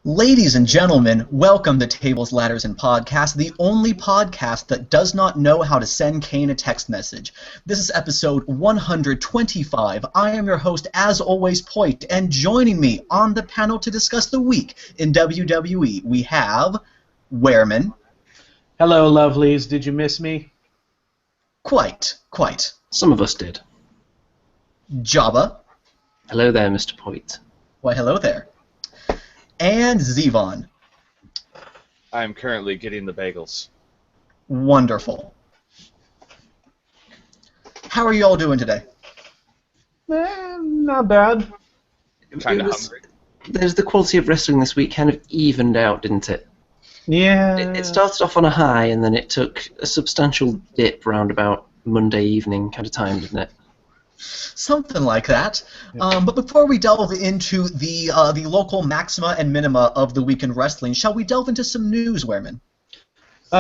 Ladies and gentlemen, welcome to Tables, Ladders, and Podcasts, the only podcast that does not know how to send Kane a text message. This is episode 125. I am your host, as always, Poit, and joining me on the panel to discuss the week in WWE, we have Wehrman. Hello, lovelies. Did you miss me? Quite. Some of us did. Jabba. Hello there, Mr. Poit. Why, hello there. And Zevon. I'm currently getting the bagels. Wonderful. How are you all doing today? Not bad. Kind of hungry. There's the quality of wrestling this week kind of evened out, didn't it? Yeah. It started off on a high, and then it took a substantial dip round about Monday evening kind of time, didn't it? Something like that. But before we delve into the local maxima and minima of the week in wrestling, shall we delve into some news, Wehrman?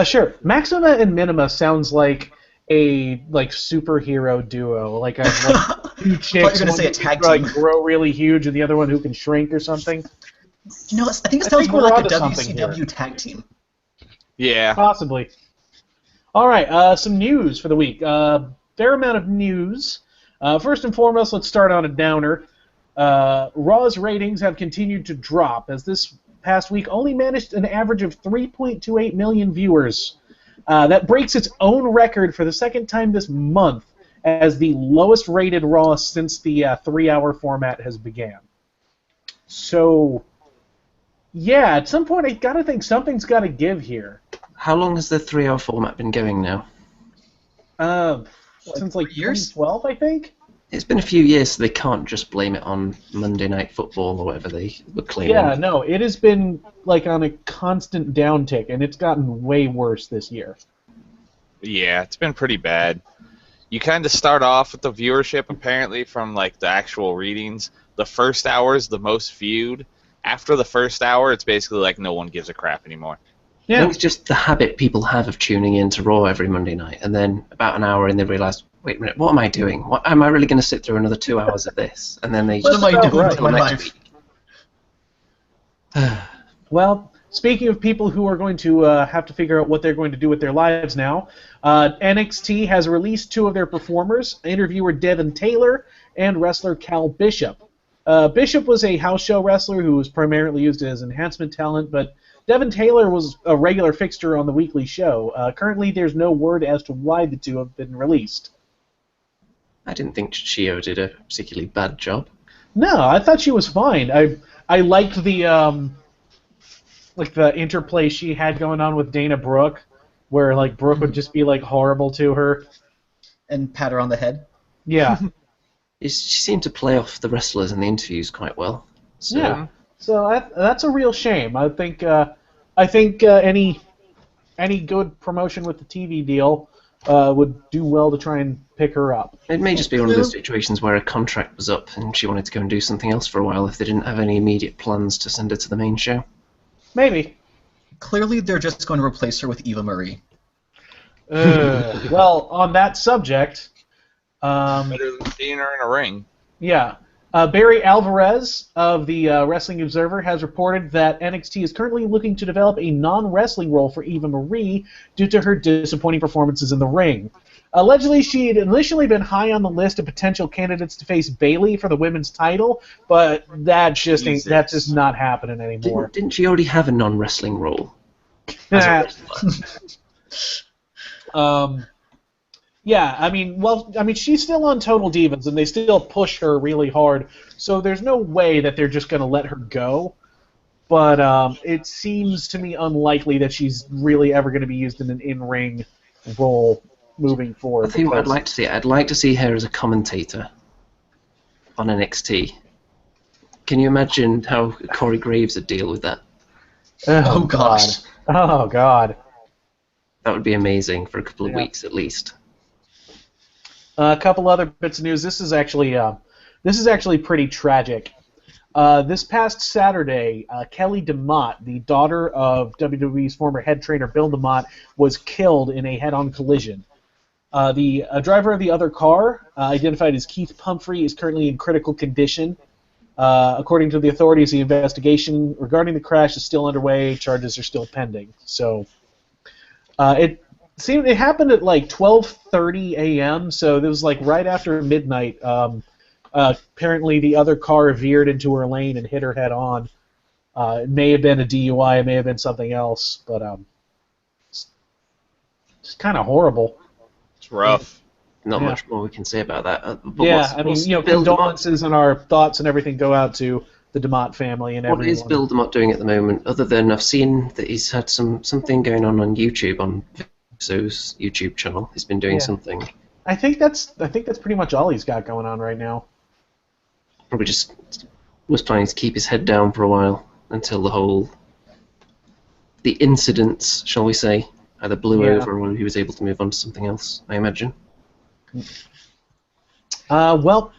Sure. Maxima and Minima sounds like a superhero duo. Like two chicks. I thought you were going to say a tag team. Grow really huge, and the other one who can shrink or something. No, I think it sounds more like a WCW here. tag team. Yeah. Possibly. All right. Some news for the week. Fair amount of news. First and foremost, let's start on a downer. Raw's ratings have continued to drop, as this past week only managed an average of 3.28 million viewers. That breaks its own record for the second time this month as the lowest rated Raw since the 3-hour format has began. So, yeah, at some point I gotta think something's gotta give here. How long has the 3-hour format been going now? Since like years? 2012, I think? It's been a few years, so they can't just blame it on Monday Night Football or whatever they were claiming. Yeah, no, it has been like on a constant downtick, and it's gotten way worse this year. Yeah, it's been pretty bad. You kind of start off with the viewership, apparently, from like the actual readings. The first hour is the most viewed. After the first hour, it's basically like no one gives a crap anymore. I Yeah, think it's just the habit people have of tuning in to Raw every Monday night, and then about an hour in they realise, wait a minute, what am I doing? Am I really going to sit through another 2 hours of this? And then they What am I about doing right. with my Next life? week. well, speaking of people who are going to have to figure out what they're going to do with their lives now, NXT has released 2 of their performers, interviewer Devin Taylor and wrestler Cal Bishop. Bishop was a house show wrestler who was primarily used as enhancement talent, but Devin Taylor was a regular fixture on the weekly show. Currently, there's no word as to why the 2 have been released. I didn't think Chio did a particularly bad job. No, I thought she was fine. I liked the the interplay she had going on with Dana Brooke, where like Brooke would just be like horrible to her. And pat her on the head. Yeah, She seemed to play off the wrestlers in the interviews quite well. So yeah. So that's a real shame. I think any good promotion with the TV deal would do well to try and pick her up. It may just be one of those situations where a contract was up and she wanted to go and do something else for a while if they didn't have any immediate plans to send her to the main show. Maybe. Clearly, they're just going to replace her with Eva Marie. Well, on that subject, Better than seeing her in a ring. yeah. Barry Alvarez of the Wrestling Observer has reported that NXT is currently looking to develop a non-wrestling role for Eva Marie due to her disappointing performances in the ring. Allegedly, she had initially been high on the list of potential candidates to face Bayley for the women's title, but that's just not happening anymore. Didn't she already have a non-wrestling role? As a wrestler? Yeah, I mean, she's still on Total Divas, and they still push her really hard, so there's no way that they're just going to let her go. But it seems to me unlikely that she's really ever going to be used in an in-ring role moving forward. I think what I'd like to see. I'd like to see her as a commentator on NXT. Can you imagine how Corey Graves would deal with that? Oh, gosh. Oh, God. That would be amazing for a couple of weeks at least. A couple other bits of news. This is actually pretty tragic. This past Saturday, Kelly DeMott, the daughter of WWE's former head trainer Bill DeMott, was killed in a head-on collision. The driver of the other car, identified as Keith Pumphrey, is currently in critical condition. According to the authorities, the investigation regarding the crash is still underway. Charges are still pending. So it happened at like 12:30 a.m. So it was like right after midnight. Apparently, the other car veered into her lane and hit her head on. It may have been a DUI. It may have been something else, but it's kind of horrible. It's rough. Not Yeah. much more we can say about that. But Yeah, I mean, Bill DeMott, condolences and our thoughts and everything go out to the DeMott family and what everyone. is Bill DeMott doing at the moment? Other than I've seen that he's had something going on YouTube on Vixo's YouTube channel. He's been doing Yeah. something. I think that's pretty much all he's got going on right now. Probably just was planning to keep his head down for a while until the incidents, shall we say, either blew Yeah. over or he was able to move on to something else, I imagine. Well,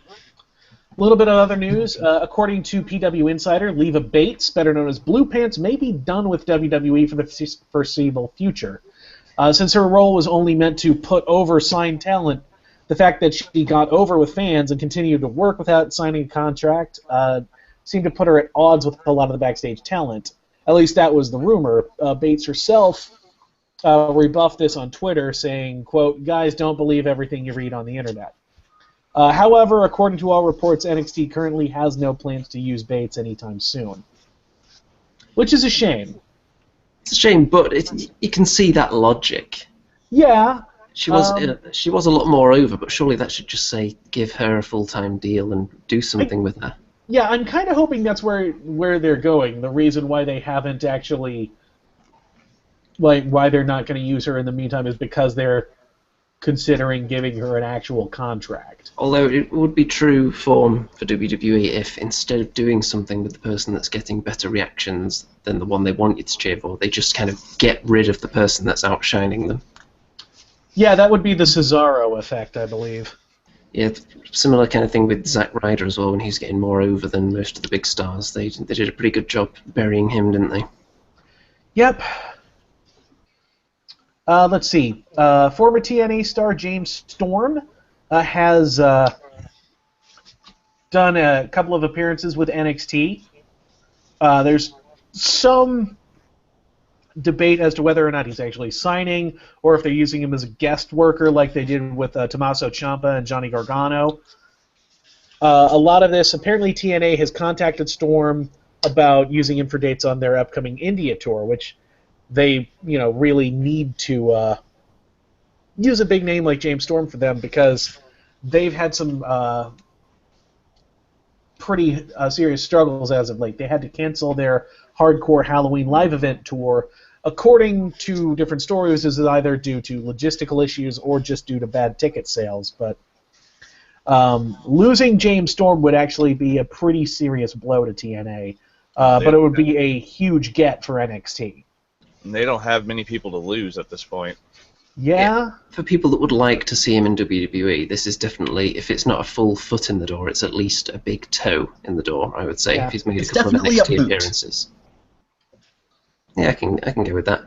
a little bit of other news. According to PW Insider, Leva Bates, better known as Blue Pants, may be done with WWE for the foreseeable future. Since her role was only meant to put over signed talent, the fact that she got over with fans and continued to work without signing a contract seemed to put her at odds with a lot of the backstage talent. At least that was the rumor. Bates herself rebuffed this on Twitter, saying, quote, "Guys, don't believe everything you read on the internet." However, according to all reports, NXT currently has no plans to use Bates anytime soon. Which is a shame. It's a shame, but you can see that logic. Yeah. She was a lot more over, but surely that should just say give her a full-time deal and do something with her. Yeah, I'm kind of hoping that's where they're going. The reason why they haven't actually, why they're not going to use her in the meantime is because they're considering giving her an actual contract. Although it would be true form for WWE if instead of doing something with the person that's getting better reactions than the one they want you to cheer for, they just kind of get rid of the person that's outshining them. Yeah, that would be the Cesaro effect, I believe. Yeah, similar kind of thing with Zack Ryder as well when he's getting more over than most of the big stars. They did a pretty good job burying him, didn't they? Yep. Let's see. Former TNA star James Storm has done a couple of appearances with NXT. There's some debate as to whether or not he's actually signing or if they're using him as a guest worker like they did with Tommaso Ciampa and Johnny Gargano. A lot of this, apparently TNA has contacted Storm about using him for dates on their upcoming India tour, which they, really need to use a big name like James Storm for them because they've had some pretty serious struggles as of late. They had to cancel their Hardcore Halloween live event tour. According to different stories, this is either due to logistical issues or just due to bad ticket sales. But losing James Storm would actually be a pretty serious blow to TNA. But it would be a huge get for NXT. And they don't have many people to lose at this point. Yeah. For people that would like to see him in WWE, this is definitely, if it's not a full foot in the door, it's at least a big toe in the door, I would say, Yeah. if he's made It's a couple of definitely a NXT boot. appearances. Yeah, I can go with that.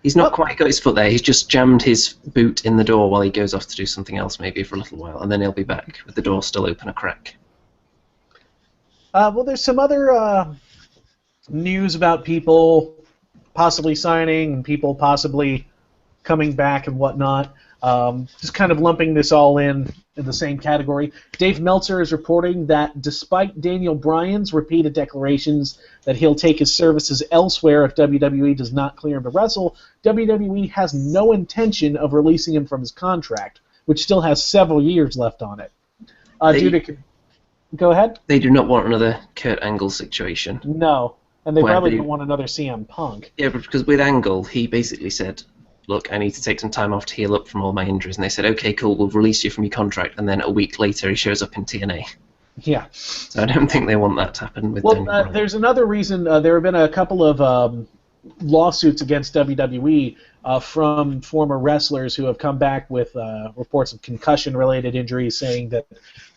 He's not quite got his foot there, he's just jammed his boot in the door while he goes off to do something else maybe for a little while, and then he'll be back with the door still open a crack. Well, there's some other news about people possibly signing and people possibly coming back and whatnot. Just kind of lumping this all in the same category. Dave Meltzer is reporting that despite Daniel Bryan's repeated declarations that he'll take his services elsewhere if WWE does not clear him to wrestle, WWE has no intention of releasing him from his contract, which still has several years left on it. Go ahead? They do not want another Kurt Angle situation. No. And they Where probably they- don't want another CM Punk. Yeah, but because with Angle, he basically said, look, I need to take some time off to heal up from all my injuries. And they said, okay, cool, we'll release you from your contract. And then a week later, he shows up in TNA. Yeah. So I don't think they want that to happen with Well, Daniel Bryan. there's another reason. There have been a couple of lawsuits against WWE from former wrestlers who have come back with reports of concussion-related injuries, saying that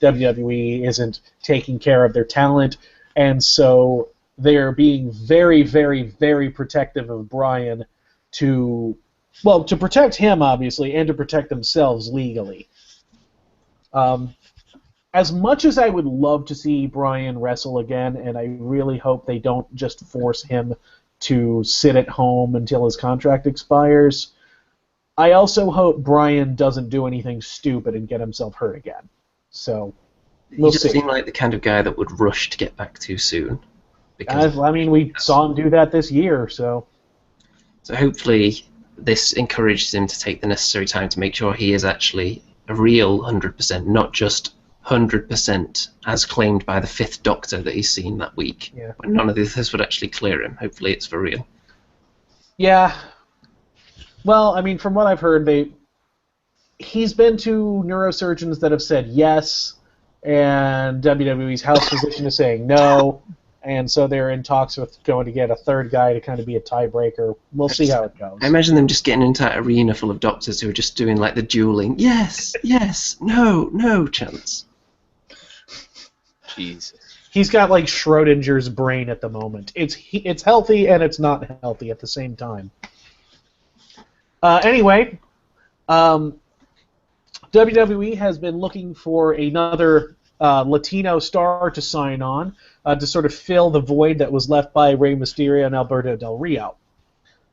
WWE isn't taking care of their talent, and so they are being very, very, very protective of Bryan to protect him, obviously, and to protect themselves legally. as much as I would love to see Bryan wrestle again, and I really hope they don't just force him to sit at home until his contract expires, I also hope Bryan doesn't do anything stupid and get himself hurt again. So, we'll He see. doesn't seem like the kind of guy that would rush to get back too soon. Because I mean, we saw him do that this year, so... So hopefully this encourages him to take the necessary time to make sure he is actually a real 100%, not just 100% as claimed by the 5th Doctor that he's seen that week. Yeah. When none of this would actually clear him. Hopefully it's for real. Yeah. Well, I mean, from what I've heard, he's been to neurosurgeons that have said yes, and WWE's house physician is saying no, and so they're in talks with going to get a third guy to kind of be a tiebreaker. We'll see how it goes. I imagine them just getting into that arena full of doctors who are just doing like the dueling, yes, yes, no, no chance. Jesus. He's got like Schrodinger's brain at the moment. It's healthy and it's not healthy at the same time. Anyway, WWE has been looking for another Latino star to sign on to sort of fill the void that was left by Rey Mysterio and Alberto Del Rio.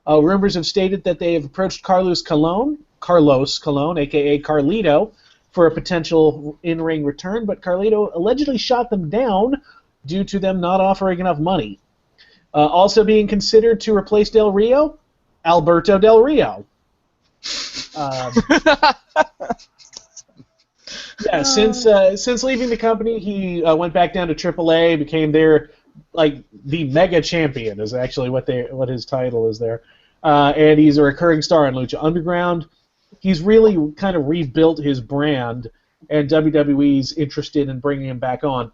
Rumors have stated that they have approached Carlos Colon, a.k.a. Carlito, for a potential in-ring return, but Carlito allegedly shot them down due to them not offering enough money. Also being considered to replace Del Rio, Alberto Del Rio. Yeah, since leaving the company, he went back down to AAA, became their the mega champion is actually what his title is there, and he's a recurring star in Lucha Underground. He's really kind of rebuilt his brand, and WWE's interested in bringing him back on.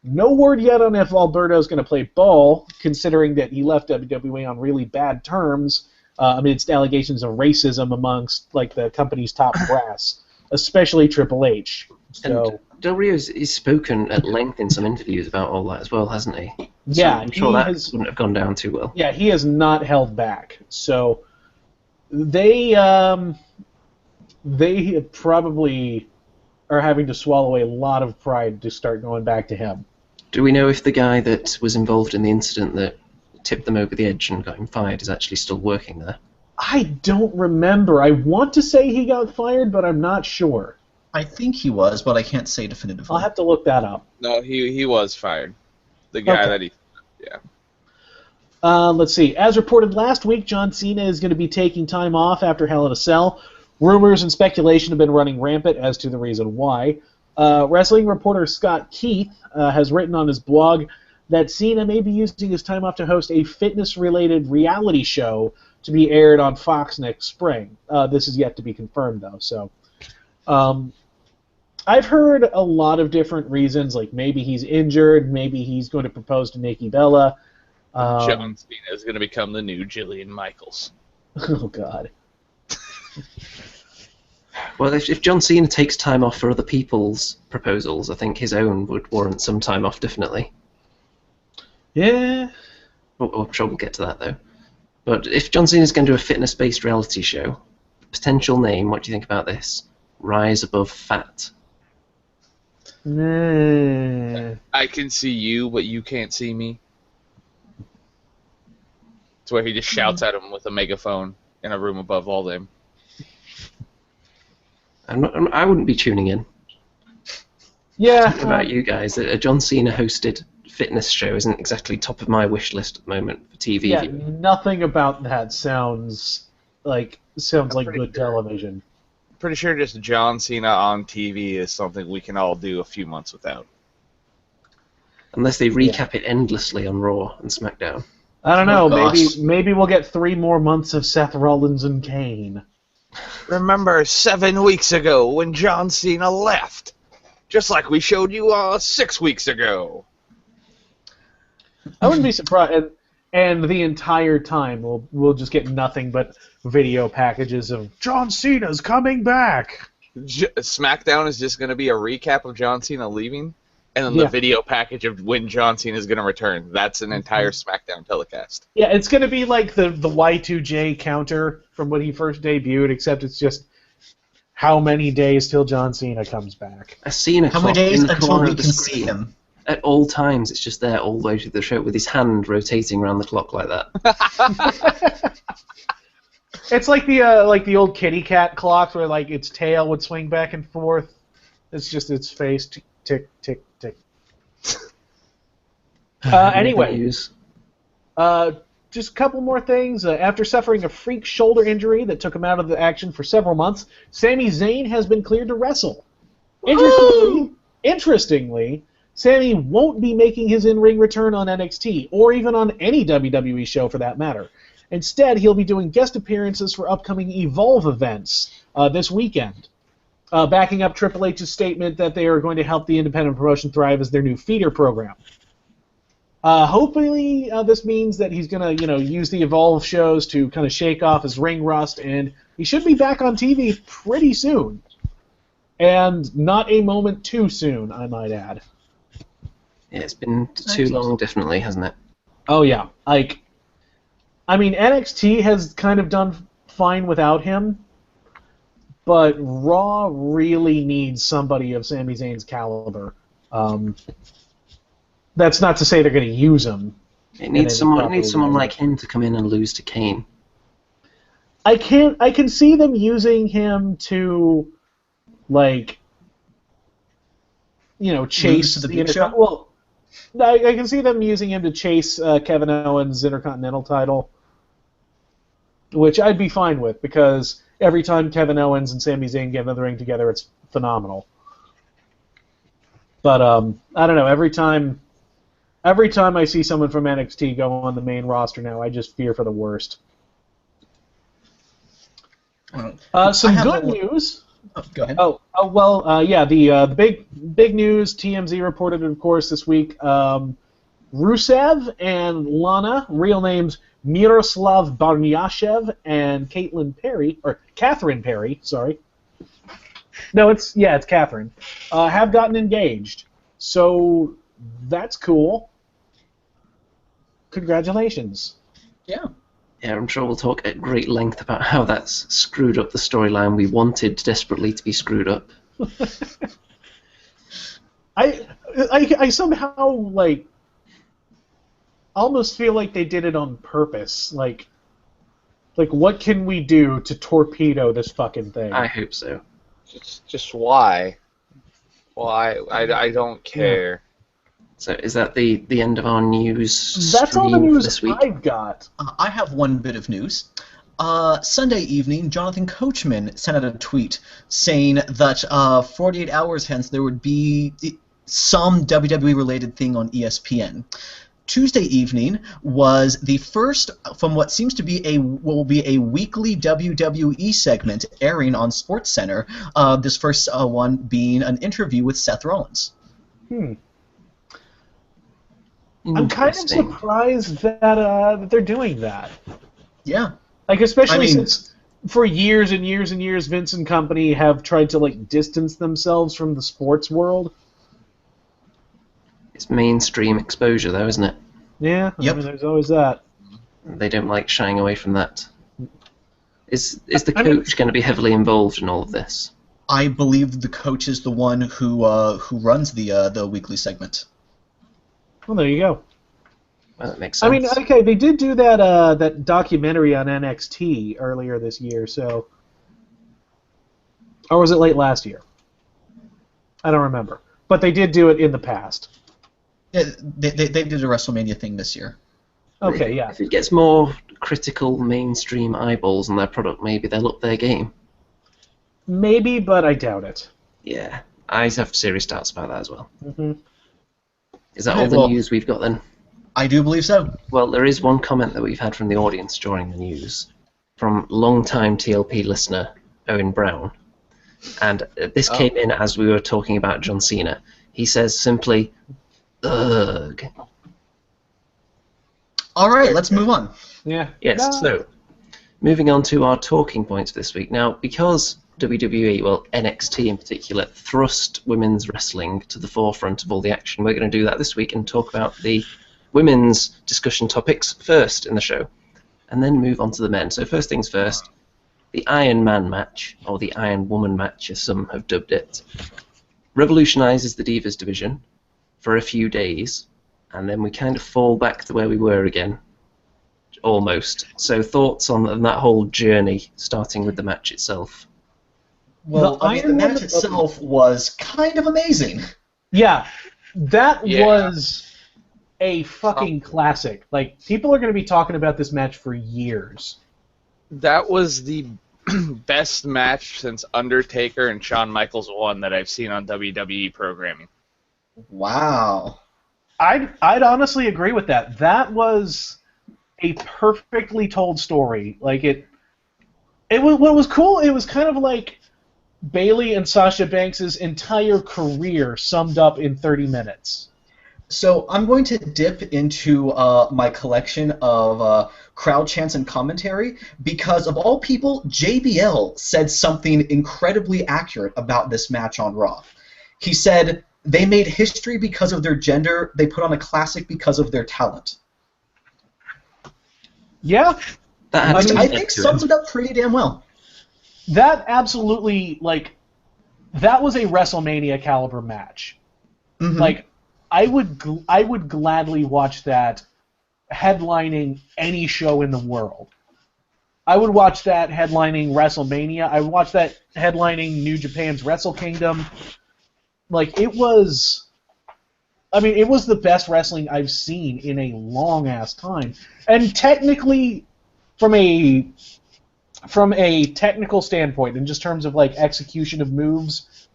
No word yet on if Alberto's going to play ball, considering that he left WWE on really bad terms amidst allegations of racism amongst the company's top brass, especially Triple H. So, and Del Rio's he's spoken at length in some interviews about all that as well, hasn't he? So yeah, I'm sure that wouldn't have gone down too well. Yeah, he has not held back. So they probably are having to swallow a lot of pride to start going back to him. Do we know if the guy that was involved in the incident that tipped them over the edge and got him fired is actually still working there? I don't remember. I want to say he got fired, but I'm not sure. I think he was, but I can't say definitively. I'll have to look that up. No, he was fired. The guy Okay. that he... Yeah. Let's see. As reported last week, John Cena is going to be taking time off after Hell in a Cell. Rumors and speculation have been running rampant as to the reason why. Wrestling reporter Scott Keith has written on his blog that Cena may be using his time off to host a fitness-related reality show to be aired on Fox next spring. This is yet to be confirmed, though. So, I've heard a lot of different reasons, like maybe he's injured, maybe he's going to propose to Nikki Bella. John Cena is going to become the new Jillian Michaels. Oh, God. Well, if John Cena takes time off for other people's proposals, I think his own would warrant some time off, definitely. Yeah. I'm sure we'll get to that, though. But if John Cena's going to do a fitness-based reality show, potential name, what do you think about this? Rise Above Fat. Nah. I can see you, but you can't see me. It's where he just shouts at him with a megaphone in a room above all them. I wouldn't be tuning in. Yeah. What about you guys? A John Cena hosted fitness show isn't exactly top of my wish list at the moment for TV. Yeah, viewing. nothing about that sounds like pretty good sure. television. Pretty sure just John Cena on TV is something we can all do a few months without. Unless they recap it endlessly on Raw and SmackDown. I don't know. Oh, gosh. Maybe we'll get 3 more months of Seth Rollins and Kane. Remember 7 weeks ago when John Cena left? Just like we showed you 6 weeks ago. I wouldn't be surprised. And the entire time we'll just get nothing but video packages of John Cena's coming back. SmackDown is just going to be a recap of John Cena leaving, and then Yeah. the video package of when John Cena is going to return. That's an entire SmackDown telecast. Yeah, it's going to be like the Y2J counter from when he first debuted, except it's just how many days till John Cena comes back? A Cena How clock many days in the until corner we of the can see screen. him? At all times, it's just there all the way through the show with his hand rotating around the clock like that. It's like the old kitty cat clock where like its tail would swing back and forth. It's just its face tick tick tick tick. Anyway, News. just a couple more things. After suffering a freak shoulder injury that took him out of the action for several months, Sami Zayn has been cleared to wrestle. Interestingly, Sami won't be making his in-ring return on NXT, or even on any WWE show for that matter. Instead, he'll be doing guest appearances for upcoming Evolve events this weekend, backing up Triple H's statement that they are going to help the independent promotion thrive as their new feeder program. Hopefully, this means that he's going to, use the Evolve shows to kind of shake off his ring rust, and he should be back on TV pretty soon. And not a moment too soon, I might add. Yeah, it's been too long, definitely, hasn't it? Oh, yeah. NXT has kind of done fine without him, but Raw really needs somebody of Sami Zayn's caliber. That's not to say they're going to use him. It needs someone like him to come in and lose to Kane. I can see them using him to, chase to the the Big Show? Well, I can see them using him to chase Kevin Owens' Intercontinental title, which I'd be fine with, because every time Kevin Owens and Sami Zayn get in the ring together, it's phenomenal. But I don't know. Every time I see someone from NXT go on the main roster now, I just fear for the worst. Some good news. Oh, go ahead. The big news. TMZ reported, of course, this week. Rusev and Lana, real names Miroslav Barniashev and Catherine Perry. Sorry. No, it's Catherine. Have gotten engaged, so that's cool. Congratulations. Yeah. Yeah, I'm sure we'll talk at great length about how that's screwed up the storyline we wanted desperately to be screwed up. I somehow almost feel like they did it on purpose. Like what can we do to torpedo this fucking thing? I hope so. Just why? Why? I don't care. So is that the end of our news? That's all the news this week? I've got. I have one bit of news. Sunday evening, Jonathan Coachman sent out a tweet saying that 48 hours hence there would be some WWE-related thing on ESPN. Tuesday evening was the first from what seems to be will be a weekly WWE segment airing on SportsCenter. This first one being an interview with Seth Rollins. I'm kind of surprised that they're doing that. Yeah. Especially since for years and years and years, Vince and company have tried to distance themselves from the sports world. It's mainstream exposure, though, isn't it? Yeah. Yep. There's always that. They don't like shying away from that. Is the coach going to be heavily involved in all of this? I believe the coach is the one who runs the weekly segment. Well, there you go. Well, that makes sense. They did do that documentary on NXT earlier this year, so... Or was it late last year? I don't remember. But they did do it in the past. Yeah, they did a WrestleMania thing this year. Okay, yeah. If it gets more critical mainstream eyeballs on their product, maybe they'll up their game. Maybe, but I doubt it. Yeah, I have serious doubts about that as well. Mm-hmm. Is that all the news we've got then? I do believe so. Well, there is one comment that we've had from the audience during the news, from long-time TLP listener Owen Brown, and this came in as we were talking about John Cena. He says simply, "Ugh." All right, let's move on. Yeah. Yes. So, moving on to our talking points this week. Now, because WWE, well, NXT in particular, thrust women's wrestling to the forefront of all the action, we're going to do that this week and talk about the women's discussion topics first in the show, and then move on to the men. So first things first, The Iron Man match, or the Iron Woman match as some have dubbed it, revolutionises the Divas division for a few days, and then we kind of fall back to where we were again. Almost. So thoughts on that whole journey, starting with the match itself? Well, the match itself was kind of amazing. Yeah, that was a fucking classic. Like, people are going to be talking about this match for years. That was the best match since Undertaker and Shawn Michaels won that I've seen on WWE programming. Wow. I'd honestly agree with that. That was a perfectly told story. Like, it was, what was cool, it was kind of like Bayley and Sasha Banks' entire career summed up in 30 minutes. So I'm going to dip into my collection of crowd chants and commentary because, of all people, JBL said something incredibly accurate about this match on Raw. He said, they made history because of their gender, they put on a classic because of their talent. Yeah. I think sums it up pretty damn well. That absolutely, like, that was a WrestleMania caliber match. Mm-hmm. Like, I would gladly watch that headlining any show in the world. I would watch that headlining WrestleMania. I would watch that headlining New Japan's Wrestle Kingdom. Like, it was... I mean, it was the best wrestling I've seen in a long-ass time. And technically, from a technical standpoint, in just terms of, like, execution of moves,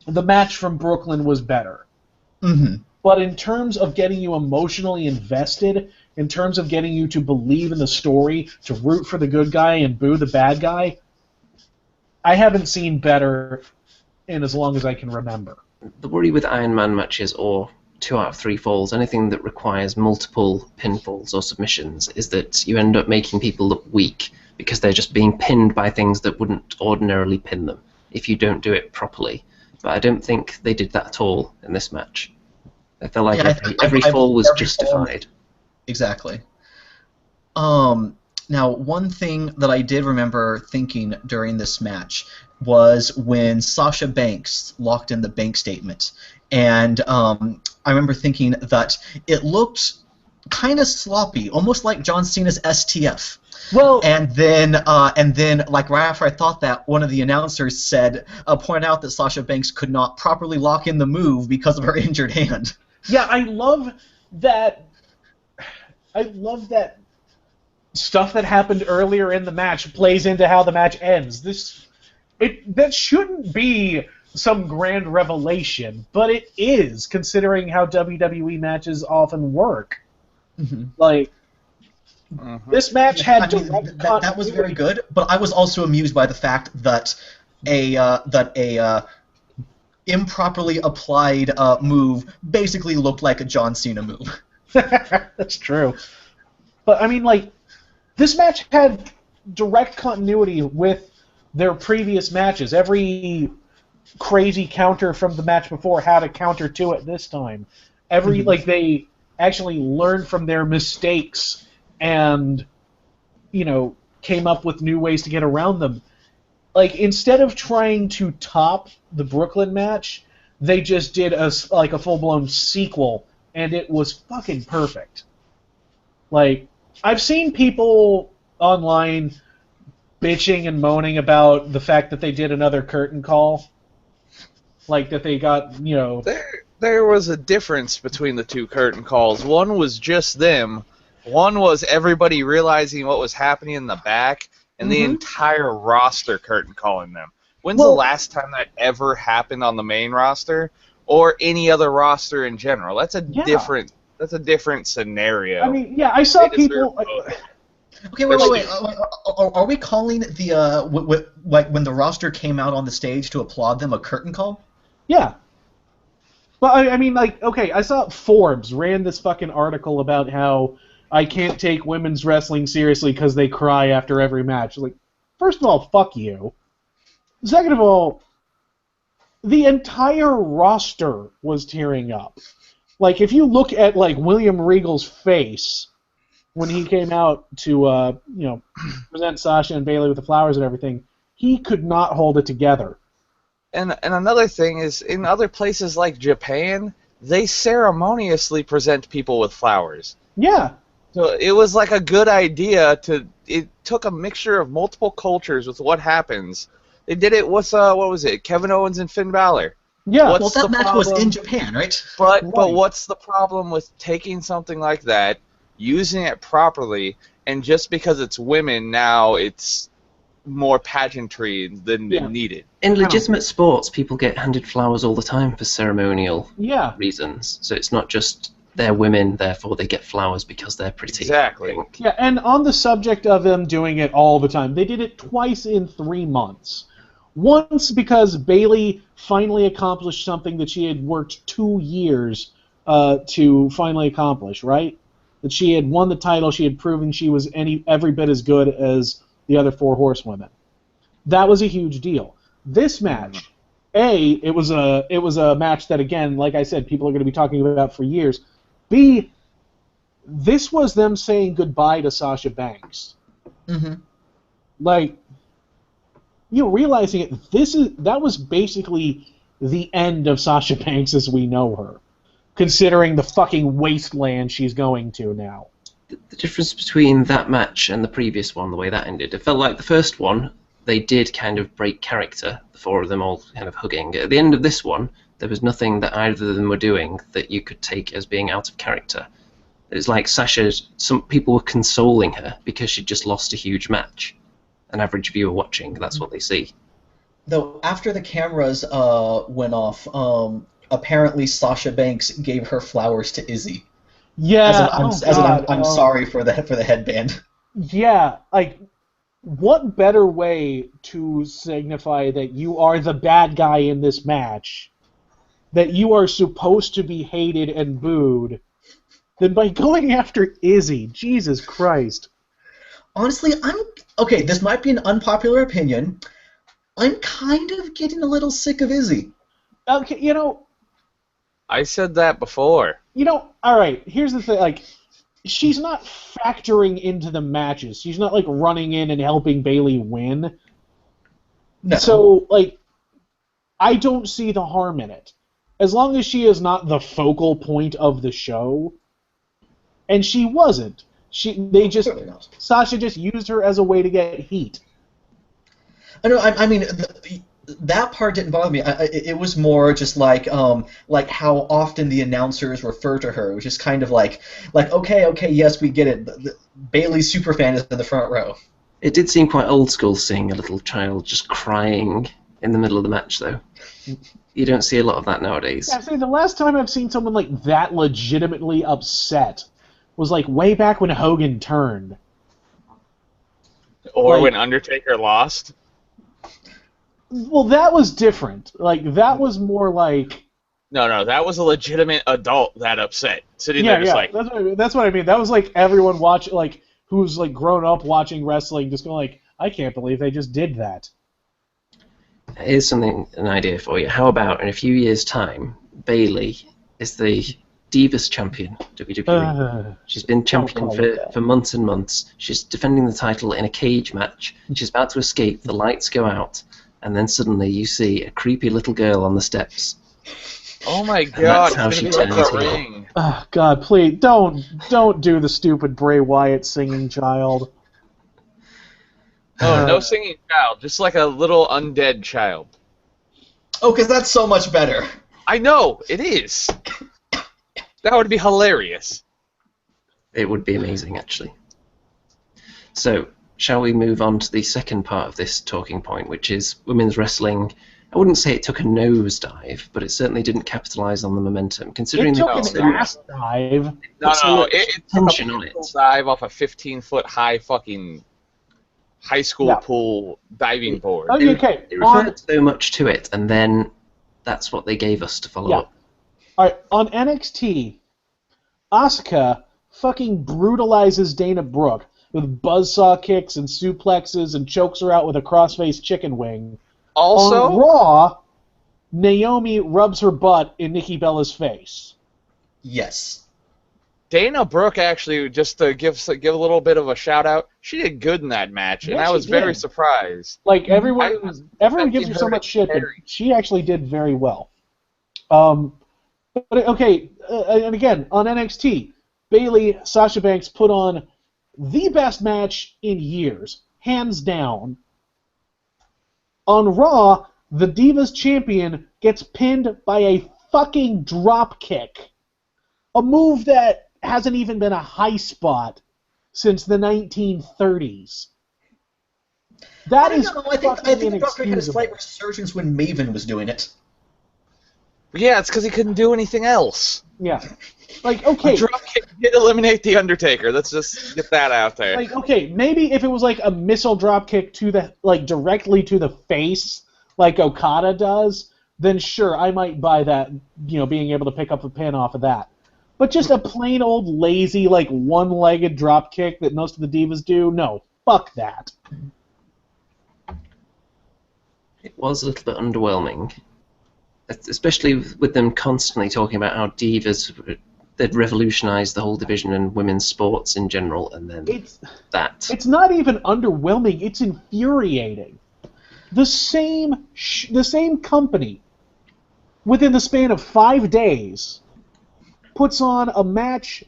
the match from Brooklyn was better. Mm-hmm. But in terms of getting you emotionally invested, in terms of getting you to believe in the story, to root for the good guy and boo the bad guy, I haven't seen better in as long as I can remember. The worry with Iron Man matches, or 2 out of 3 falls, anything that requires multiple pinfalls or submissions, is that you end up making people look weak because they're just being pinned by things that wouldn't ordinarily pin them if you don't do it properly. But I don't think they did that at all in this match. I felt like every fall was justified. Exactly. Now, one thing that I did remember thinking during this match was when Sasha Banks locked in the bank statement. And I remember thinking that it looked kind of sloppy, almost like John Cena's STF. Well, and then, like right after I thought that, one of the announcers said, pointed out that Sasha Banks could not properly lock in the move because of her injured hand. Yeah, I love that. I love that stuff that happened earlier in the match plays into how the match ends. That shouldn't be some grand revelation, but it is, considering how WWE matches often work. Mm-hmm. Like, this match had that was very good, but I was also amused by the fact that a improperly applied move basically looked like a John Cena move. That's true. But, I mean, like, this match had direct continuity with their previous matches. Every crazy counter from the match before had a counter to it this time. Like, they actually learned from their mistakes and, came up with new ways to get around them. Like, instead of trying to top the Brooklyn match, they just did a full-blown sequel, and it was fucking perfect. Like, I've seen people online bitching and moaning about the fact that they did another curtain call. Like, that they got, There was a difference between the 2 curtain calls. One was just them. One was everybody realizing what was happening in the back, and the entire roster curtain calling them. When's the last time that ever happened on the main roster or any other roster in general? That's a different scenario. I mean, yeah, I saw people. Okay, wait. Are we calling the when the roster came out on the stage to applaud them a curtain call? Yeah. Well, I mean, like, okay, I saw Forbes ran this fucking article about how I can't take women's wrestling seriously because they cry after every match. Like, first of all, fuck you. Second of all, the entire roster was tearing up. Like, if you look at, like, William Regal's face when he came out to present Sasha and Bayley with the flowers and everything, he could not hold it together. And another thing is, in other places like Japan, they ceremoniously present people with flowers. Yeah. So it was like a good idea it took a mixture of multiple cultures with what happens. They did it with, what was it, Kevin Owens and Finn Balor. Yeah. Well, that match was in Japan, right? But Right. what's the problem with taking something like that, using it properly, and just because it's women now it's more pageantry than needed? In legitimate sports, people get handed flowers all the time for ceremonial reasons. So it's not just they're women, therefore they get flowers because they're pretty. Exactly. Yeah, and on the subject of them doing it all the time, they did it twice in 3 months. Once because Bayley finally accomplished something that she had worked 2 years to finally accomplish, right? That she had won the title, she had proven she was every bit as good as the other 4 horsewomen. That was a huge deal. This match, it was a match that, again, like I said, people are going to be talking about for years. B, this was them saying goodbye to Sasha Banks. Mm-hmm. Like, realizing it, that was basically the end of Sasha Banks as we know her, considering the fucking wasteland she's going to now. The difference between that match and the previous one, the way that ended, it felt like the first one, they did kind of break character, the 4 of them all kind of hugging. At the end of this one, there was nothing that either of them were doing that you could take as being out of character. It was like some people were consoling her because she'd just lost a huge match. An average viewer watching, that's what they see. Though after the cameras went off, apparently Sasha Banks gave her flowers to Izzy. Yeah, I'm sorry for the headband. Yeah, like, what better way to signify that you are the bad guy in this match, that you are supposed to be hated and booed, than by going after Izzy? Jesus Christ. Honestly, okay, this might be an unpopular opinion. I'm kind of getting a little sick of Izzy. Okay, I said that before. Alright, here's the thing, like, she's not factoring into the matches. She's not, like, running in and helping Bayley win. No. So, like, I don't see the harm in it. As long as she is not the focal point of the show, and she wasn't. Sasha just used her as a way to get heat. I mean, that part didn't bother me. It was more just like how often the announcers refer to her. It was just kind of like okay, yes, we get it. Bayley's superfan is in the front row. It did seem quite old school seeing a little child just crying in the middle of the match, though. You don't see a lot of that nowadays. Yeah, the last time I've seen someone like that legitimately upset was like way back when Hogan turned. Or when Undertaker lost. Well, that was different. Like, that was more like... No, that was a legitimate adult that upset. Sitting there just like... That's what I mean. That was like everyone watching, like, who's like grown up watching wrestling just going like, I can't believe they just did that. Here's an idea for you. How about in a few years' time, Bayley is the Divas champion, WWE. She's been champion for months and months. She's defending the title in a cage match. She's about to escape. The lights go out. And then suddenly you see a creepy little girl on the steps. Oh my God! That's how she turns heel. Oh God! Please don't do the stupid Bray Wyatt singing child. No singing child, just like a little undead child. Oh, because that's so much better. I know it is. That would be hilarious. It would be amazing, actually. So, shall we move on to the second part of this talking point, which is women's wrestling? I wouldn't say it took a nosedive, but it certainly didn't capitalize on the momentum. Considering it took an ass dive. No, it took tension a on it. dive off a 15-foot high fucking high school pool diving board. Okay. They referred so much to it, and then that's what they gave us to follow up. All right, on NXT, Asuka fucking brutalizes Dana Brooke with buzzsaw kicks and suplexes and chokes her out with a crossface chicken wing. Also, on Raw, Naomi rubs her butt in Nikki Bella's face. Yes. Dana Brooke actually, just to give a little bit of a shout out, she did good in that match, and Yeah, I was she very did. surprised. Like I everyone was gives her so expecting much to shit, but carry. she actually did very well. But okay, and again on NXT, Bayley Sasha Banks put on the best match in years, hands down. On Raw, the Divas champion gets pinned by a fucking drop kick, a move that hasn't even been a high spot since the 1930s. That I is don't know. I think the Doctor had a slight resurgence when Maven was doing it. Yeah, it's because he couldn't do anything else. Yeah. Like, okay. A dropkick did eliminate the Undertaker. Let's just get that out there. Like, okay, maybe if it was like a missile dropkick to the, like, directly to the face, like Okada does, then sure, I might buy that, you know, being able to pick up a pin off of that. But just a plain old lazy, like, one-legged dropkick that most of the Divas do, no, fuck that. It was a little bit underwhelming, especially with them constantly talking about how Divas they'd revolutionise the whole division and women's sports in general, and then It's not even underwhelming, it's infuriating. The same company, within the span of 5 days, puts on a match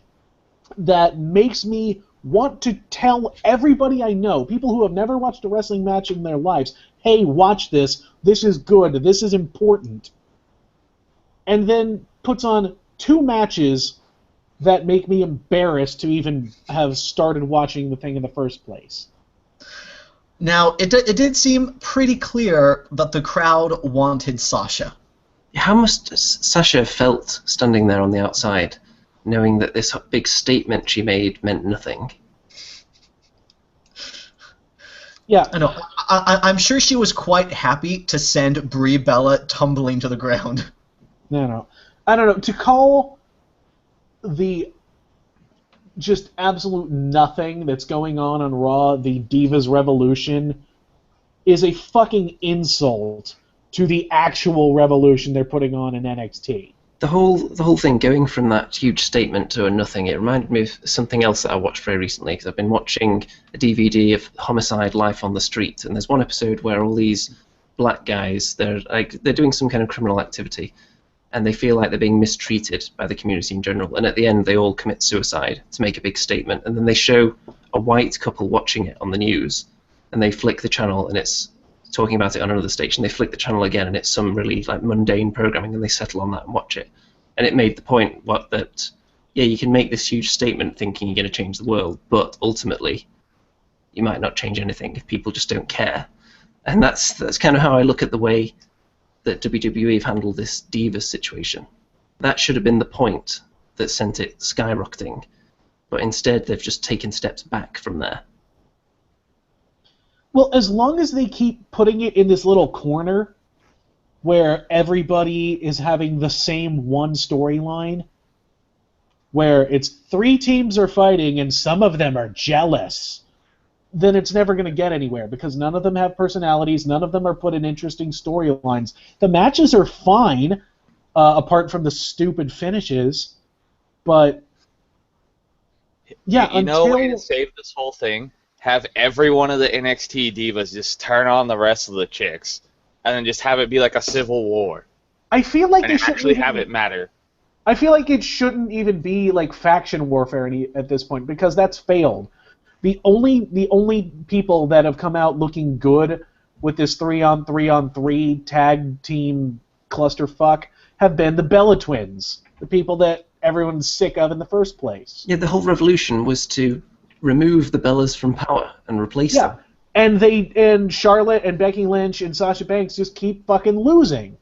that makes me want to tell everybody I know, people who have never watched a wrestling match in their lives, hey, watch this, this is good, this is important. And then puts on 2 matches that make me embarrassed to even have started watching the thing in the first place. Now, it did seem pretty clear that the crowd wanted Sasha. How must Sasha have felt standing there on the outside, knowing that this big statement she made meant nothing? Yeah. I know. I'm sure she was quite happy to send Brie Bella tumbling to the ground. No. I don't know. To call the just absolute nothing that's going on Raw the Divas Revolution is a fucking insult to the actual revolution they're putting on in NXT. The whole thing going from that huge statement to a nothing, it reminded me of something else that I watched very recently, because I've been watching a DVD of Homicide: Life on the Street, and there's one episode where all these black guys, they're doing some kind of criminal activity, and they feel like they're being mistreated by the community in general, and at the end they all commit suicide to make a big statement, and then they show a white couple watching it on the news, and they flick the channel and it's talking about it on another station. They flick the channel again and it's some really like mundane programming, and they settle on that and watch it. And it made the point that you can make this huge statement thinking you're going to change the world, but ultimately you might not change anything if people just don't care. And that's kind of how I look at the way that WWE have handled this Divas situation. That should have been the point that sent it skyrocketing, but instead they've just taken steps back from there. Well, as long as they keep putting it in this little corner where everybody is having the same one storyline, where it's 3 teams are fighting and some of them are jealous, then it's never going to get anywhere, because none of them have personalities, none of them are put in interesting storylines. The matches are fine, apart from the stupid finishes, but yeah, you know a way to save this whole thing? Have every one of the NXT divas just turn on the rest of the chicks, and then just have it be like a civil war. I feel like and actually have it matter. I feel like it shouldn't even be like faction warfare at this point, because that's failed. The only people that have come out looking good with this 3-on-3-on-3 tag team clusterfuck have been the Bella Twins, the people that everyone's sick of in the first place. Yeah, the whole revolution was to remove the Bellas from power and replace them. And Charlotte and Becky Lynch and Sasha Banks just keep fucking losing.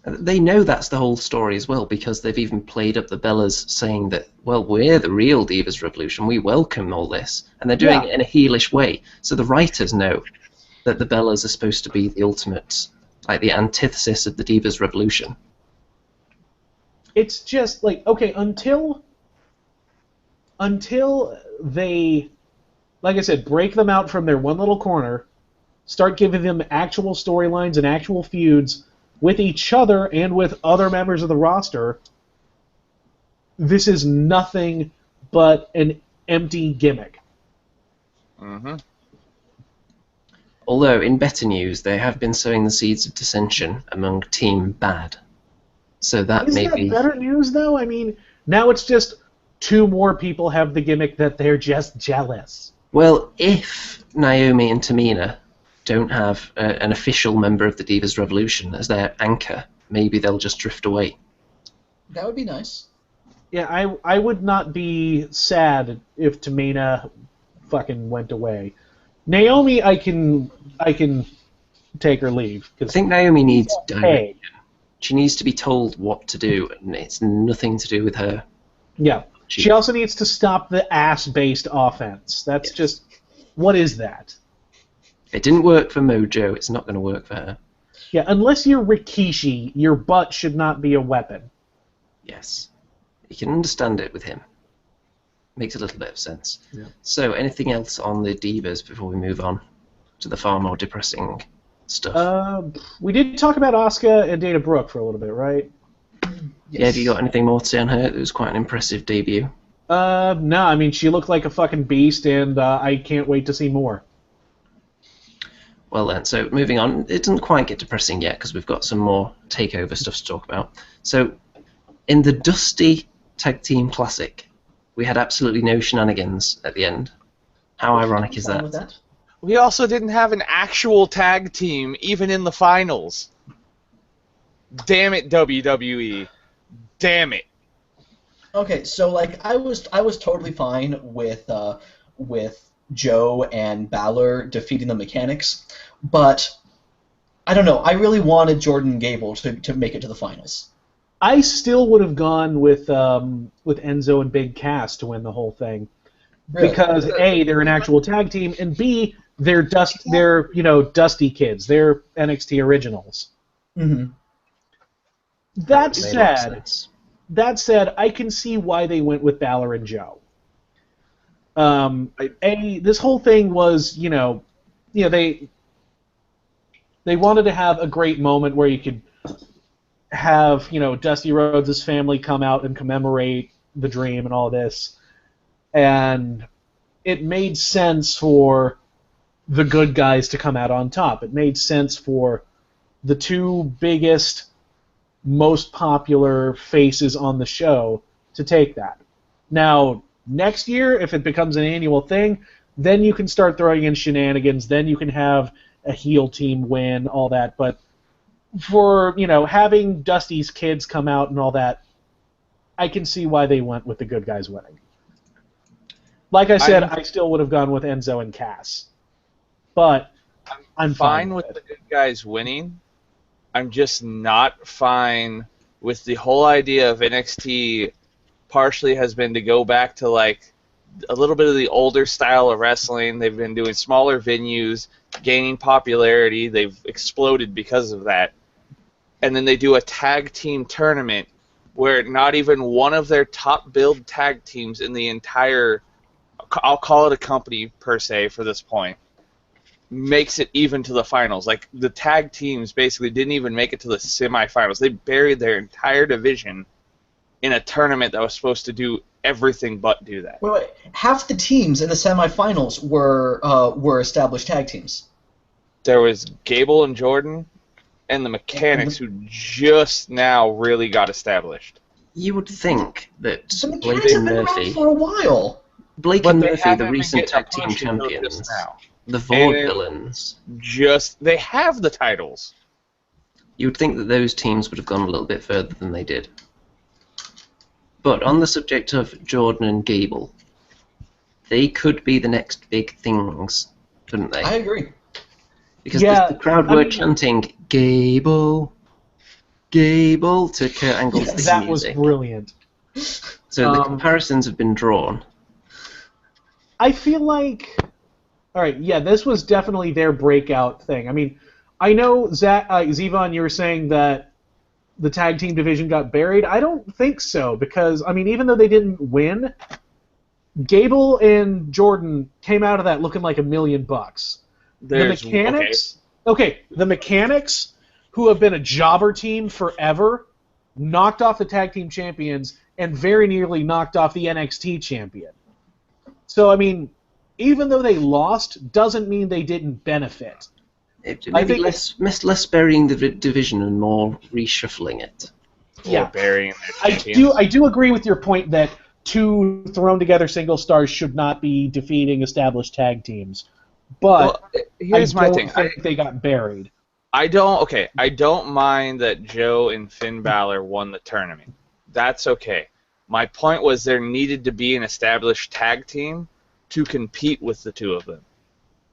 They know that's the whole story as well, because they've even played up the Bellas saying that, well, we're the real Divas Revolution, we welcome all this. And they're doing it in a heelish way. So the writers know that the Bellas are supposed to be the ultimate, like the antithesis of the Divas Revolution. It's just like, okay, until they, like I said, break them out from their one little corner, start giving them actual storylines and actual feuds with each other and with other members of the roster, this is nothing but an empty gimmick. Mm-hmm. Although, in better news, they have been sowing the seeds of dissension among Team Bad. So that Is may that be... better news, though? I mean, now it's just 2 more people have the gimmick that they're just jealous. Well, if Naomi and Tamina don't have an official member of the Divas Revolution as their anchor, maybe they'll just drift away. That would be nice. Yeah, I would not be sad if Tamina fucking went away. Naomi, I can take or leave. I think Naomi needs direction. Hey. She needs to be told what to do, and it's nothing to do with her. Yeah. She also needs to stop the ass-based offense. That's just... What is that? It didn't work for Mojo, it's not going to work for her. Yeah, unless you're Rikishi, your butt should not be a weapon. Yes. You can understand it with him. Makes a little bit of sense. Yeah. So, anything else on the Divas before we move on to the far more depressing stuff? We did talk about Asuka and Dana Brooke for a little bit, right? Yeah, have you got anything more to say on her? It was quite an impressive debut. No, I mean, she looked like a fucking beast, and I can't wait to see more. Well then, so moving on. It doesn't quite get depressing yet, because we've got some more takeover stuff to talk about. So, in the Dusty Tag Team Classic, we had absolutely no shenanigans at the end. How ironic is I'm fine with that? We also didn't have an actual tag team, even in the finals. Damn it, WWE. Damn it. Okay, so like I was totally fine with Joe and Balor defeating the Mechanics, but I don't know. I really wanted Jordan and Gable to make it to the finals. I still would have gone with Enzo and Big Cass to win the whole thing, Really. because A, they're an actual tag team, and B, they're Dusty kids. They're NXT originals. Mm-hmm. That Made a lot of said, sense. I can see why they went with Balor and Joe. This whole thing was, they wanted to have a great moment where you could have, Dusty Rhodes' family come out and commemorate the dream and all this, and it made sense for the good guys to come out on top. It made sense for the 2 biggest, most popular faces on the show to take that. Now, next year, if it becomes an annual thing, then you can start throwing in shenanigans, then you can have a heel team win, all that, but for, having Dusty's kids come out and all that, I can see why they went with the good guys winning. Like I said, I still would have gone with Enzo and Cass. But I'm fine with the good guys winning. I'm just not fine with the whole idea of NXT partially has been to go back to like a little bit of the older style of wrestling. They've been doing smaller venues, gaining popularity. They've exploded because of that. And then they do a tag team tournament where not even one of their top billed tag teams in the entire, I'll call it a company per se for this point, makes it even to the finals. Like, the tag teams basically didn't even make it to the semifinals. They buried their entire division in a tournament that was supposed to do everything but do that. Wait. Half the teams in the semifinals were established tag teams. There was Gable and Jordan and the Mechanics, who just now really got established. You would think that The Blake Mechanics have and been around Murphy, for a while. and they Murphy, the haven't been recent getting tag a team push until champions, just now. the Vaude And villains, they have the titles. you would think that those teams would have gone a little bit further than they did. But on the subject of Jordan and Gable, they could be the next big things, couldn't they? I agree. Because Yeah, the crowd were chanting Gable, Gable to Kurt Angle's theme that was music. brilliant. So the comparisons have been drawn. I feel like, all right, yeah, this was definitely their breakout thing. I mean, I know Zevon, you were saying that the tag team division got buried. I don't think so, because I mean, even though they didn't win, Gable and Jordan came out of that looking like $1 million. The Mechanics, the Mechanics, who have been a jobber team forever, knocked off the tag team champions and very nearly knocked off the NXT champion. So, I mean, even though they lost, doesn't mean they didn't benefit. Maybe less burying the division and more reshuffling it. Or burying their champions. I do agree with your point that 2 thrown together single stars should not be defeating established tag teams. But here's my thing. I think they got buried. I don't mind that Joe and Finn Balor won the tournament. That's okay. My point was there needed to be an established tag team to compete with the 2 of them.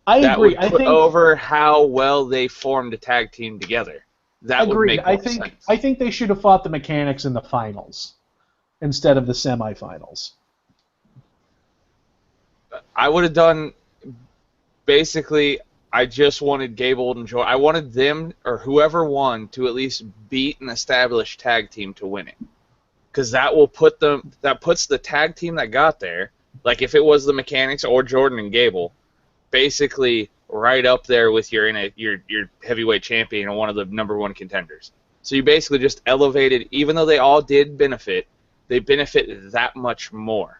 I agree. That would put over how well they formed a tag team together. That would make more sense. I think they should have fought the Mechanics in the finals instead of the semifinals. I would have done basically. I just wanted Gable and Jordan. I wanted them or whoever won to at least beat an established tag team to win it, because that will put them. That puts the tag team that got there, like if it was the Mechanics or Jordan and Gable, basically right up there with your heavyweight champion and one of the #1 contenders. So you basically just elevated, even though they all did benefit, they benefit that much more.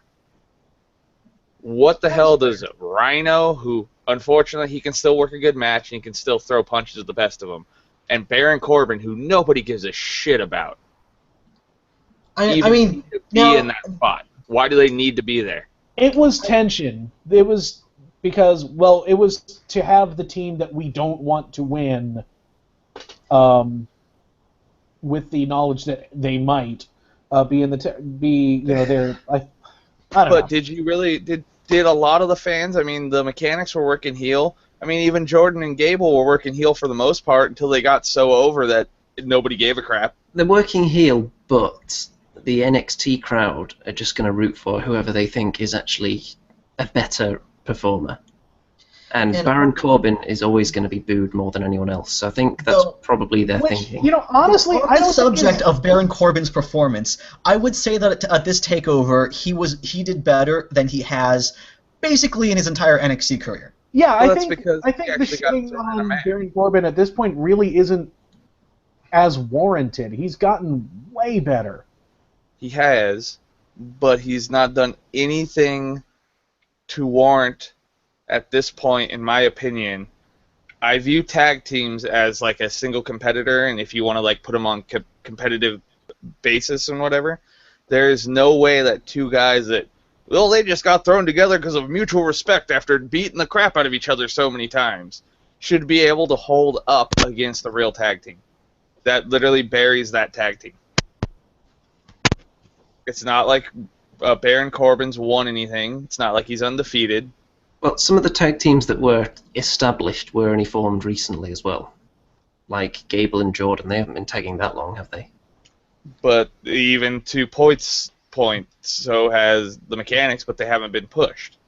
What the hell does Rhino, who unfortunately he can still work a good match and he can still throw punches at the best of them, and Baron Corbin, who nobody gives a shit about, I mean, be in that spot? Why do they need to be there? It was tension. It was because, well, it was to have the team that we don't want to win, with the knowledge that they might be in the they're I don't know. But did you really did a lot of the fans? I mean, the Mechanics were working heel. I mean, even Jordan and Gable were working heel for the most part until they got so over that nobody gave a crap. They're working heel, but the NXT crowd are just going to root for whoever they think is actually a better performer. And Baron Corbin is always going to be booed more than anyone else. So I think that's probably their thinking. You know, honestly, on the subject of Baron Corbin's performance, I would say that at this takeover, he did better than he has basically in his entire NXT career. Yeah, Well, I that's think because the he actually got shitting thrown in a on match. Baron Corbin at this point really isn't as warranted. He's gotten way better. He has, but he's not done anything to warrant, at this point, in my opinion. I view tag teams as like a single competitor, and if you want to like put them on competitive basis and whatever, there is no way that 2 guys that, well, they just got thrown together because of mutual respect after beating the crap out of each other so many times, should be able to hold up against the real tag team. That literally buries that tag team. It's not like Baron Corbin's won anything. It's not like he's undefeated. Well, some of the tag teams that were established were only formed recently as well. Like Gable and Jordan, they haven't been tagging that long, have they? But even to Point's point, so has the Mechanics, but they haven't been pushed.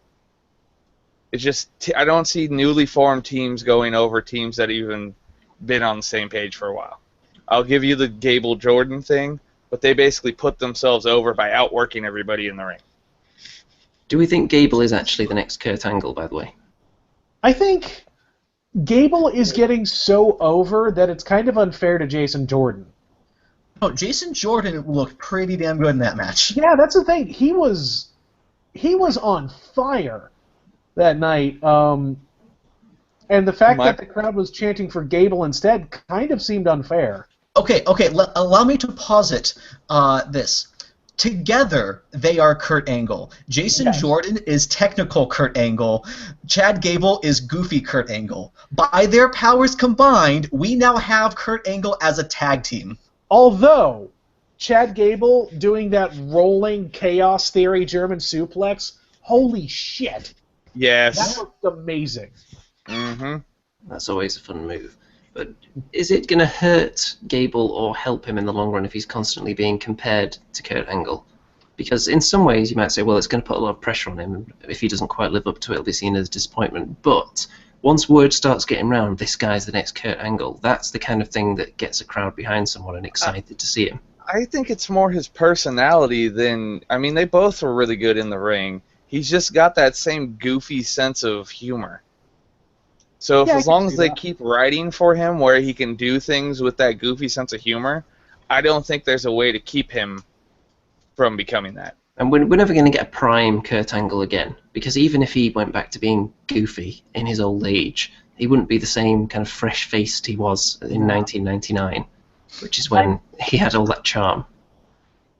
It's just, I don't see newly formed teams going over teams that even been on the same page for a while. I'll give you the Gable-Jordan thing, but they basically put themselves over by outworking everybody in the ring. Do we think Gable is actually the next Kurt Angle, by the way? I think Gable is getting so over that it's kind of unfair to Jason Jordan. Oh, Jason Jordan looked pretty damn good in that match. Yeah, that's the thing. He was on fire that night. And the fact that the crowd was chanting for Gable instead kind of seemed unfair. Okay, allow me to posit this. Together, they are Kurt Angle. Jason Jordan is technical Kurt Angle. Chad Gable is goofy Kurt Angle. By their powers combined, we now have Kurt Angle as a tag team. Although, Chad Gable doing that rolling Chaos Theory German suplex, holy shit. Yes. That looked amazing. Mm-hmm. That's always a fun move. But is it going to hurt Gable or help him in the long run if he's constantly being compared to Kurt Angle? Because in some ways you might say, well, it's going to put a lot of pressure on him. If he doesn't quite live up to it, it'll be seen as disappointment. But once word starts getting round, this guy's the next Kurt Angle, that's the kind of thing that gets a crowd behind someone and excited to see him. I think it's more his personality than... I mean, they both were really good in the ring. He's just got that same goofy sense of humor. So if, as long as they keep writing for him where he can do things with that goofy sense of humor, I don't think there's a way to keep him from becoming that. And we're never going to get a prime Kurt Angle again, because even if he went back to being goofy in his old age, he wouldn't be the same kind of fresh-faced he was in 1999, which is when he had all that charm.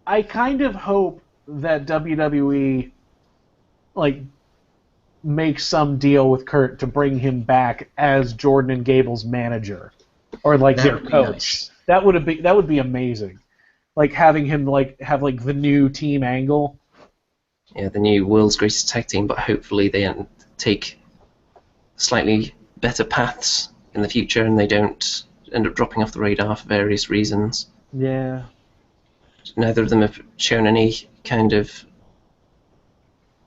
I kind of hope that WWE makes some deal with Kurt to bring him back as Jordan and Gable's manager, or their coach. Nice. That would be amazing. Having him have the new Team Angle. Yeah, the new world's greatest tag team, but hopefully they take slightly better paths in the future and they don't end up dropping off the radar for various reasons. Yeah. Neither of them have shown any kind of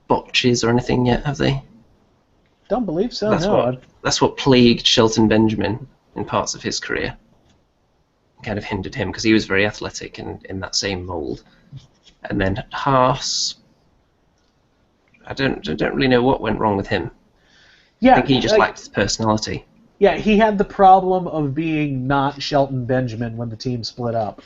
botches or anything yet, have they? Don't believe so. That's what plagued Shelton Benjamin in parts of his career. Kind of hindered him because he was very athletic and in that same mold. And then Haas, I don't really know what went wrong with him. Yeah, I think he just lacked his personality. Yeah, he had the problem of being not Shelton Benjamin when the team split up.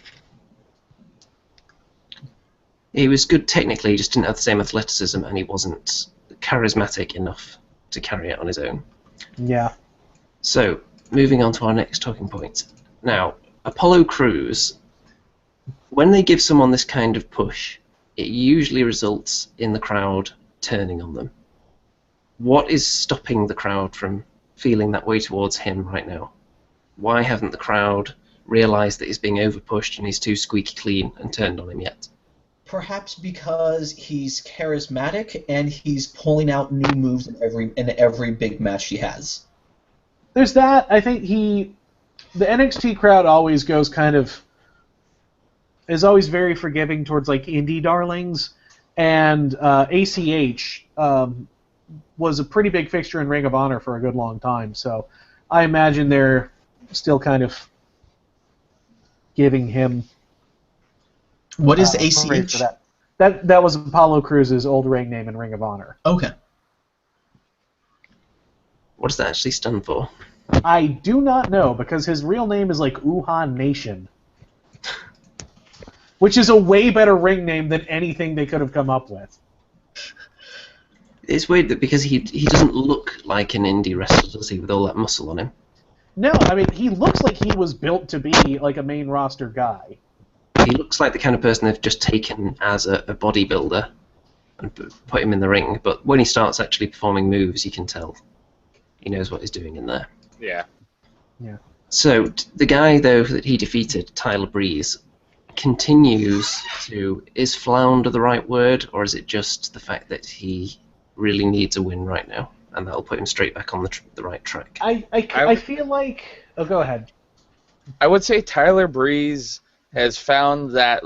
He was good technically, he just didn't have the same athleticism, and he wasn't charismatic enough to carry it on his own. Yeah. So, moving on to our next talking point. Now, Apollo Crews, when they give someone this kind of push, it usually results in the crowd turning on them. What is stopping the crowd from feeling that way towards him right now? Why haven't the crowd realised that he's being overpushed and he's too squeaky clean and turned on him yet? Perhaps because he's charismatic and he's pulling out new moves in every big match he has. There's that. I think the NXT crowd always is always very forgiving towards indie darlings, and ACH was a pretty big fixture in Ring of Honor for a good long time. So I imagine they're still kind of giving him. What is praise ACH? for that was Apollo Crews' old ring name in Ring of Honor. Okay. What does that actually stand for? I do not know, because his real name is Wuhan Nation, which is a way better ring name than anything they could have come up with. It's weird that because he doesn't look like an indie wrestler, does he, with all that muscle on him? No, I mean, he looks like he was built to be a main roster guy. He looks like the kind of person they've just taken as a bodybuilder and put him in the ring, but when he starts actually performing moves, you can tell he knows what he's doing in there. Yeah. Yeah. So the guy, though, that he defeated, Tyler Breeze, continues to... Is flounder the right word, or is it just the fact that he really needs a win right now, and that'll put him straight back on the right track? I feel like... Oh, go ahead. I would say Tyler Breeze has found that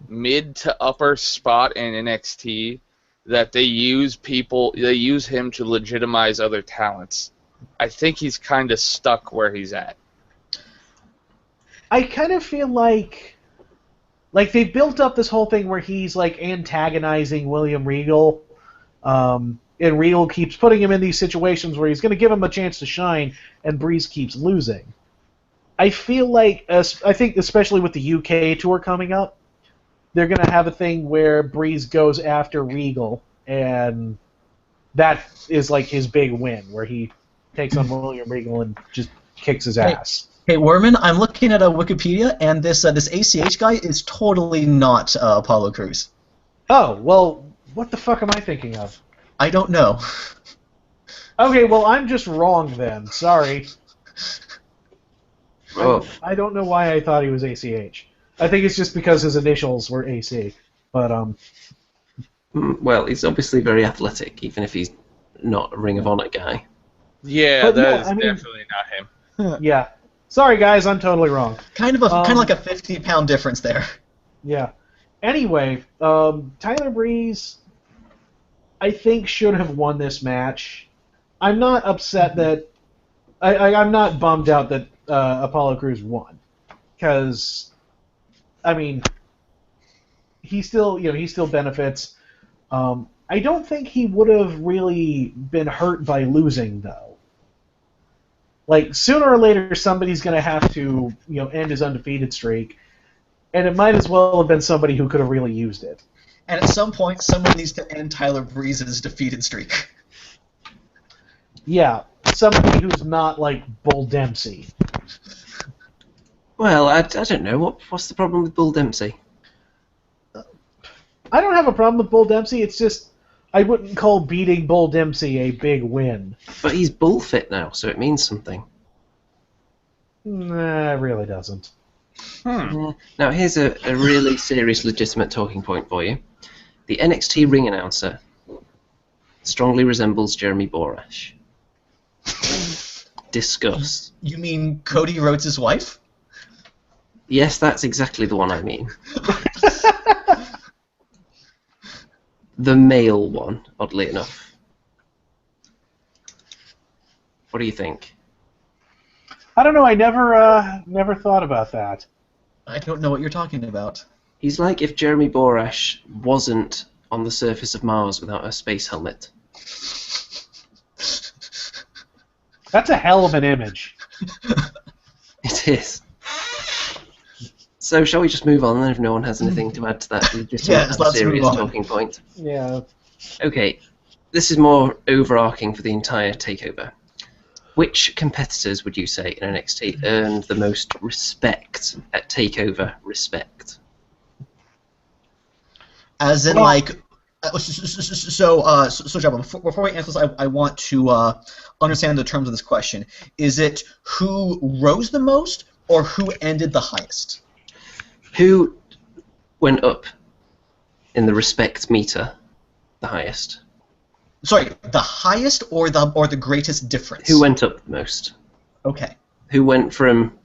mid to upper spot in NXT that they use him to legitimize other talents. I think he's kind of stuck where he's at. I kind of feel like they built up this whole thing where he's antagonizing William Regal, and Regal keeps putting him in these situations where he's going to give him a chance to shine, and Breeze keeps losing. I feel I think especially with the UK tour coming up, they're going to have a thing where Breeze goes after Regal, and that is his big win, where he takes on William Regal and just kicks his ass. Hey, Werman, I'm looking at Wikipedia, and this ACH guy is totally not Apollo Crews. Oh, well, what the fuck am I thinking of? I don't know. Okay, well, I'm just wrong then. Sorry. Oh. I don't know why I thought he was ACH. I think it's just because his initials were AC. But, Well, he's obviously very athletic, even if he's not a Ring of Honor guy. Yeah, But that no, is I mean- definitely not him. yeah. Sorry, guys, I'm totally wrong. Kind of like a 50-pound difference there. Yeah. Anyway, Tyler Breeze, I think, should have won this match. I'm not upset that... I'm not bummed out that Apollo Crews won. Because, I mean, he still benefits. I don't think he would have really been hurt by losing, though. Sooner or later, somebody's going to have to, end his undefeated streak. and it might as well have been somebody who could have really used it. And at some point, someone needs to end Tyler Breeze's defeated streak. Yeah, somebody who's not like Bull Dempsey. Well, I don't know. What's the problem with Bull Dempsey? I don't have a problem with Bull Dempsey. It's just I wouldn't call beating Bull Dempsey a big win. But he's bull fit now, so it means something. Nah, it really doesn't. Yeah. Now, here's a really serious, legitimate talking point for you. The NXT ring announcer strongly resembles Jeremy Borash. Discuss. You mean Cody Rhodes' wife? Yes, that's exactly the one I mean. The male one, oddly enough. What do you think? I don't know. I never thought about that. I don't know what you're talking about. He's like if Jeremy Borash wasn't on the surface of Mars without a space helmet. That's a hell of an image. It is. So shall we just move on then if no one has anything to add to that legitimate and let's serious move on. talking point? Yeah. Okay, this is more overarching for the entire takeover. Which competitors would you say in NXT earned the most respect at takeover respect? As in, Well- like, so Jabba, before we answer this, I want to understand the terms of this question. Is it who rose the most, or who ended the highest? Who went up in the respect meter the highest? Sorry, the highest or the greatest difference? Who went up the most? Okay. Who went from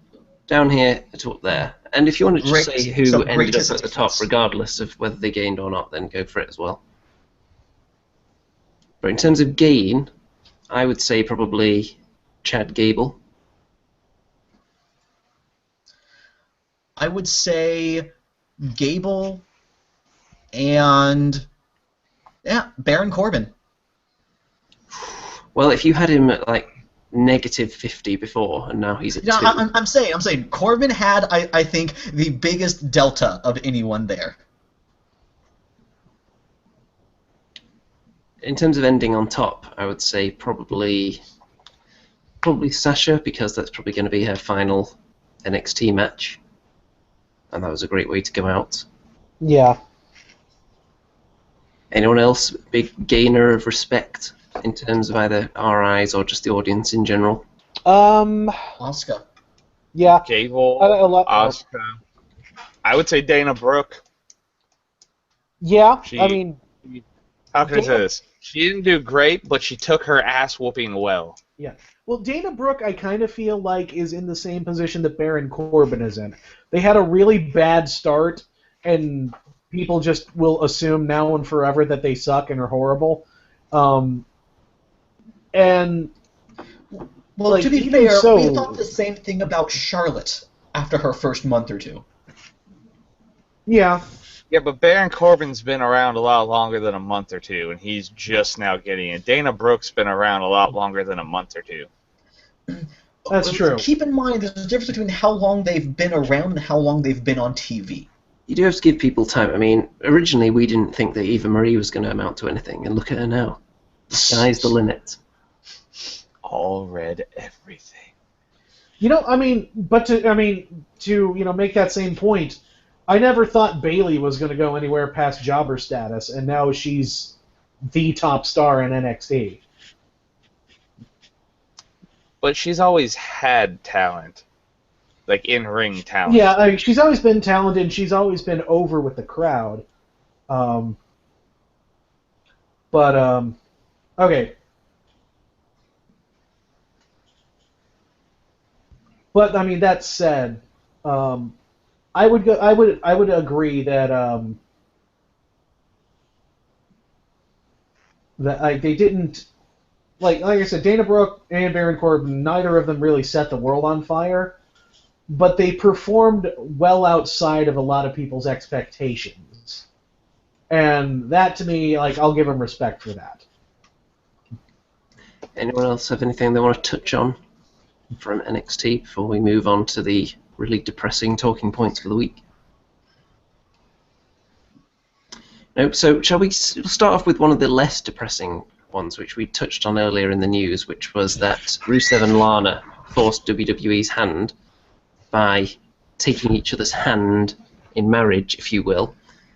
down here to up there? And if you want to just Great- say who so ended up greatest at the top, difference. regardless of whether they gained or not, then go for it as well. But in terms of gain, I would say probably Chad Gable. I would say Gable and Baron Corbin. Well, if you had him at like -50 before, and now he's at Yeah, 2. I'm saying Corbin had I think the biggest delta of anyone there. In terms of ending on top, I would say probably Sasha, because that's probably going to be her final NXT match, and that was a great way to go out. Yeah. Anyone else big gainer of respect in terms of either our eyes or just the audience in general? Asuka. Yeah. Gable, A lot- Asuka. I would say Dana Brooke. Yeah. She- I mean, How can I say this? She didn't do great, but she took her ass whooping well. yeah. Well, Dana Brooke, I kind of feel like is in the same position that Baron Corbin is in. They had a really bad start, and people just will assume now and forever that they suck and are horrible. And Well, like, to be even fair, so- we thought the same thing about Charlotte after her first month or two. yeah, Yeah, but Baron Corbin's been around a lot longer than a month or two, and he's just now getting it. Dana Brooke's been around a lot longer than a month or two. That's true. Keep in mind, there's a difference between how long they've been around and how long they've been on TV. You do have to give people time. I mean, originally we didn't think that Eva Marie was going to amount to anything, and look at her now. The sky's the limit. All read everything. You know, I mean, but to make that same point, I never thought Bayley was going to go anywhere past jobber status, and now she's the top star in NXT. But she's always had talent. Like in-ring talent. Yeah, I mean, she's always been talented, and she's always been over with the crowd. Okay. But I mean, that said, I would agree that they didn't like I said, Dana Brooke and Baron Corbin, neither of them really set the world on fire, but they performed well outside of a lot of people's expectations, and that to me, like, I'll give them respect for that. Anyone else have anything they want to touch on from NXT before we move on to the really depressing talking points for the week? Nope. So shall we start off with one of the less depressing ones, which we touched on earlier in the news, which was that Rusev and Lana forced WWE's hand by taking each other's hand in marriage, if you will.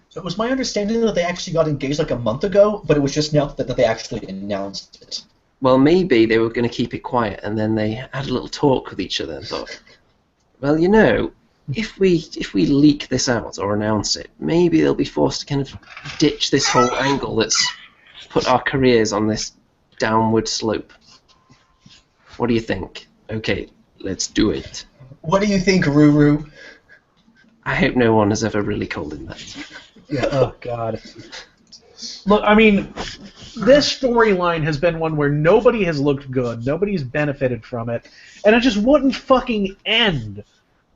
So it was my understanding that they actually got engaged like a month ago, but it was just now that they actually announced it. Well, maybe they were going to keep it quiet, and then they had a little talk with each other and thought, well, you know, if we leak this out or announce it, maybe they'll be forced to kind of ditch this whole angle that's put our careers on this downward slope. What do you think? Okay, let's do it. What do you think, Ruru? I hope no one has ever really called him that. Yeah. Oh God. Look, I mean, this storyline has been one where nobody has looked good, nobody's benefited from it, and it just wouldn't fucking end.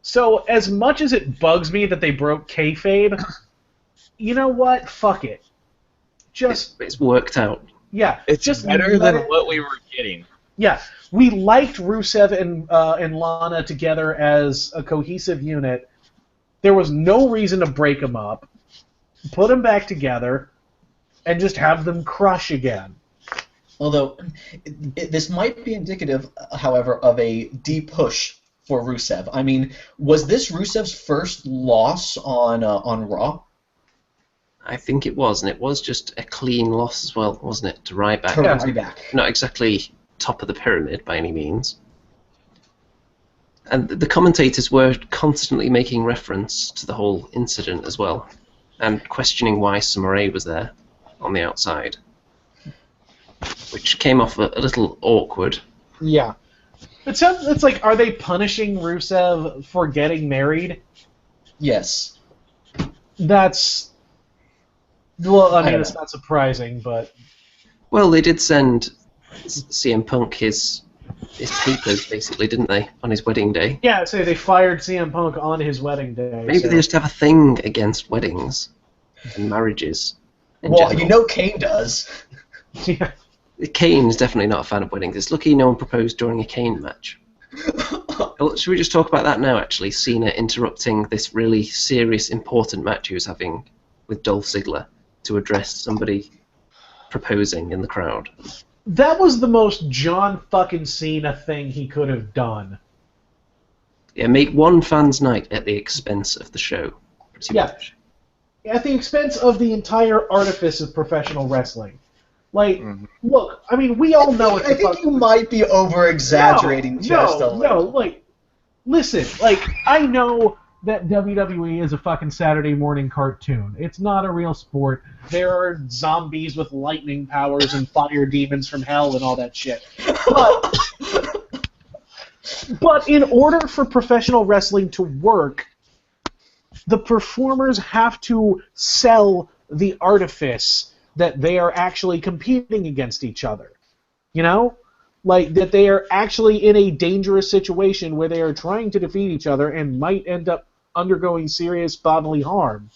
So, as much as it bugs me that they broke kayfabe, you know what? Fuck it. It's worked out. Yeah. It's just better than what we were getting. Yeah. We liked Rusev and Lana together as a cohesive unit. There was no reason to break them up. Put them back together, and just have them crush again. Although, this might be indicative, however, of a deep push for Rusev. I mean, was this Rusev's first loss on Raw? I think it was, and it was just a clean loss as well, wasn't it, to Ryback? To Ryback. Not exactly top of the pyramid by any means. And the commentators were constantly making reference to the whole incident as well, and questioning why Summer Rae was there on the outside, which came off a little awkward. Yeah. It's like, are they punishing Rusev for getting married? Yes. That's... Well, I mean, it's not surprising, but... Well, they did send CM Punk his papers, basically, didn't they, on his wedding day? Yeah, so they fired CM Punk on his wedding day. Maybe they just have a thing against weddings and marriages. Well, general. you know Kane does. Yeah. Kane is definitely not a fan of weddings. It's lucky no one proposed during a Kane match. Well, should we just talk about that now, actually? Cena interrupting this really serious, important match he was having with Dolph Ziggler to address somebody proposing in the crowd. That was the most John fucking Cena thing he could have done. Yeah, make one fan's night at the expense of the show. Pretty much. At the expense of the entire artifice of professional wrestling. Like, look, I mean, we all know I think you might be over-exaggerating just a little. No, like, listen, like, I know that WWE is a fucking Saturday morning cartoon. It's not a real sport. There are zombies with lightning powers and fire demons from hell and all that shit. But in order for professional wrestling to work, the performers have to sell the artifice that they are actually competing against each other. You know? Like, that they are actually in a dangerous situation where they are trying to defeat each other and might end up undergoing serious bodily harm.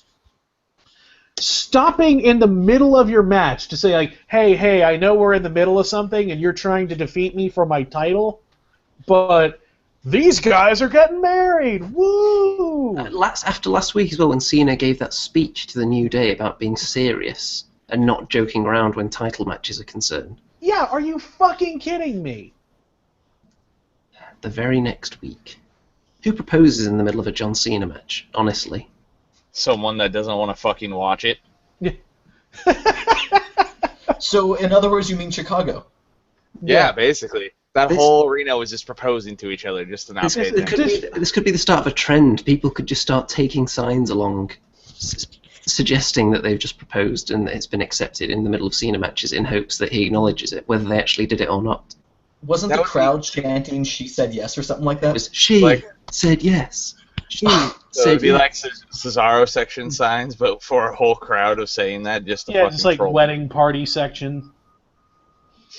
Stopping in the middle of your match to say, like, hey, I know we're in the middle of something and you're trying to defeat me for my title, but these guys are getting married! Woo! After last week as well, when Cena gave that speech to the New Day about being serious and not joking around when title matches are concerned. Yeah, are you fucking kidding me? The very next week. Who proposes in the middle of a John Cena match, honestly? Someone that doesn't want to fucking watch it. So, in other words, you mean Chicago? Yeah, basically. That whole arena was just proposing to each other just to not pay attention. This could be the start of a trend. People could just start taking signs along suggesting that they've just proposed and that it's been accepted in the middle of Cena matches in hopes that he acknowledges it, whether they actually did it or not. Wasn't the crowd chanting, "She said yes," or something like that? It was, she said yes. She So said it'd be yes. like Cesaro section signs, but for a whole crowd of saying that just to Yeah, fucking just like troll. wedding party section.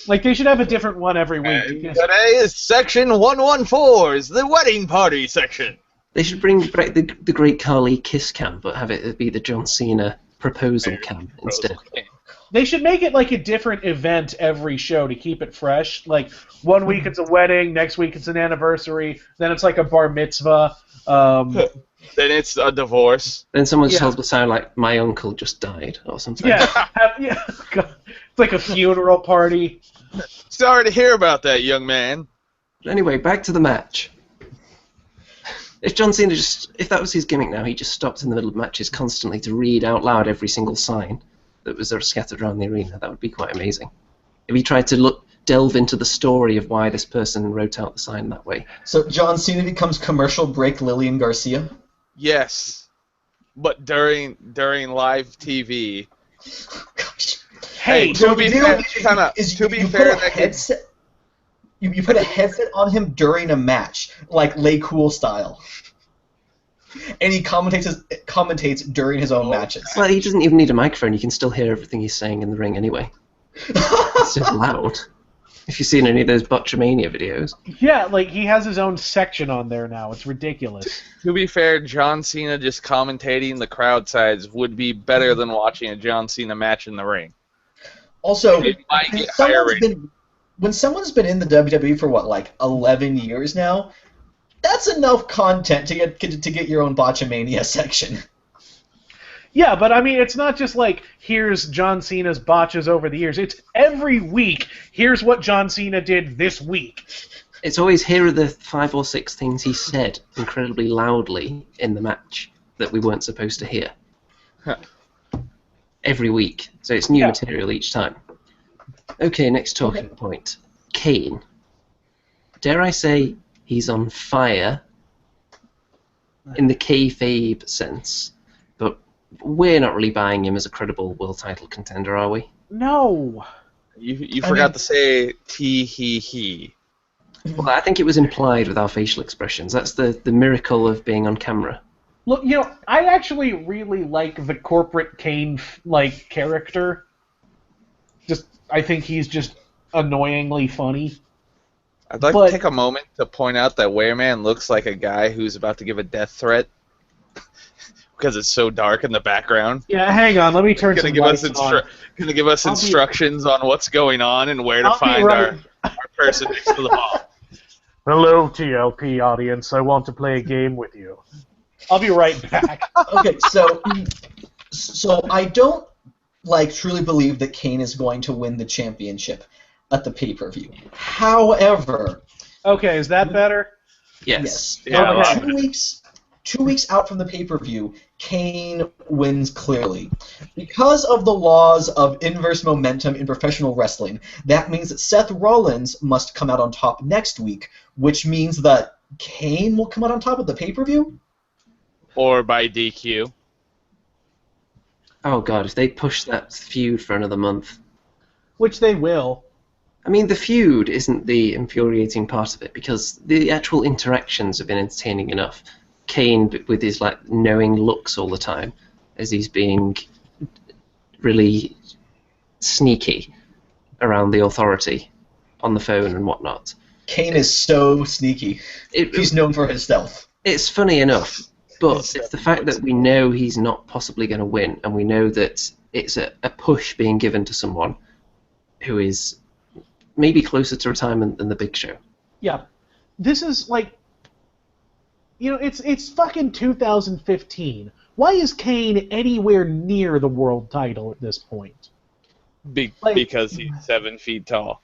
Like, they should have a different one every week. And Because today is section 114, is the wedding party section. They should bring back the Great Khali kiss cam, but have it be the John Cena proposal cam instead. they should make it like a different event every show to keep it fresh. Like, one week it's a wedding, next week it's an anniversary, then it's like a bar mitzvah. Then it's a divorce. Then someone just Yeah. holds the sign like, "My uncle just died," or something. Yeah, yeah. It's like a funeral party. Sorry to hear about that, young man. Anyway, back to the match. If John Cena if that was his gimmick now, he just stopped in the middle of matches constantly to read out loud every single sign that was scattered around the arena, that would be quite amazing. If he tried to delve into the story of why this person wrote out the sign that way. So John Cena becomes commercial break Lillian Garcia? Yes, but during live TV. Gosh. Hey, To be fair, You put a headset on him during a match, like Lay Cool style. And he commentates during his own matches. Well, he doesn't even need a microphone. You can still hear everything he's saying in the ring anyway. It's just loud. If you've seen any of those Botchamania videos. yeah, like he has his own section on there now. It's ridiculous. To be fair, John Cena just commentating the crowd sides would be better than watching a John Cena match in the ring. Also, It might get higher rating. when someone's been in the WWE for what, like 11 years now, that's enough content to get your own Botchamania section. Yeah, but I mean, it's not just like, here's John Cena's botches over the years. It's every week, here's what John Cena did this week. It's always, here are the 5 or 6 things he said incredibly loudly in the match that we weren't supposed to hear. Every week. So it's new material each time. Okay, next talking point. Kane. Dare I say he's on fire in the kayfabe sense, but we're not really buying him as a credible world title contender, are we? No. You forgot to say he. Well, I think it was implied with our facial expressions. That's the miracle of being on camera. Look, I actually really like the corporate Kane character. I think he's just annoyingly funny. I'd like to take a moment to point out that Wereman looks like a guy who's about to give a death threat because it's so dark in the background. Yeah, hang on. Let me turn Gonna some give us lights on. Gonna give us instructions on what's going on and where to find our person next to the ball. Hello, TLP audience. I want to play a game with you. I'll be right back. Okay, so I don't truly believe that Kane is going to win the championship at the pay-per-view. However, Okay, is that better? Yes. Yeah, over a lot. 2 weeks out from the pay-per-view, Kane wins clearly. Because of the laws of inverse momentum in professional wrestling, that means that Seth Rollins must come out on top next week, which means that Kane will come out on top of the pay-per-view? Or by DQ. Oh god, if they push that feud for another month. Which they will. I mean, the feud isn't the infuriating part of it, because the actual interactions have been entertaining enough. Kane, with his knowing looks all the time, as he's being really sneaky around the Authority on the phone and whatnot. Kane is so sneaky. He's known for his stealth. It's funny enough, but it's the fact that we know he's not possibly going to win, and we know that it's a push being given to someone who is maybe closer to retirement than the Big Show. Yeah. This is it's fucking 2015. Why is Kane anywhere near the world title at this point? Because he's 7 feet tall.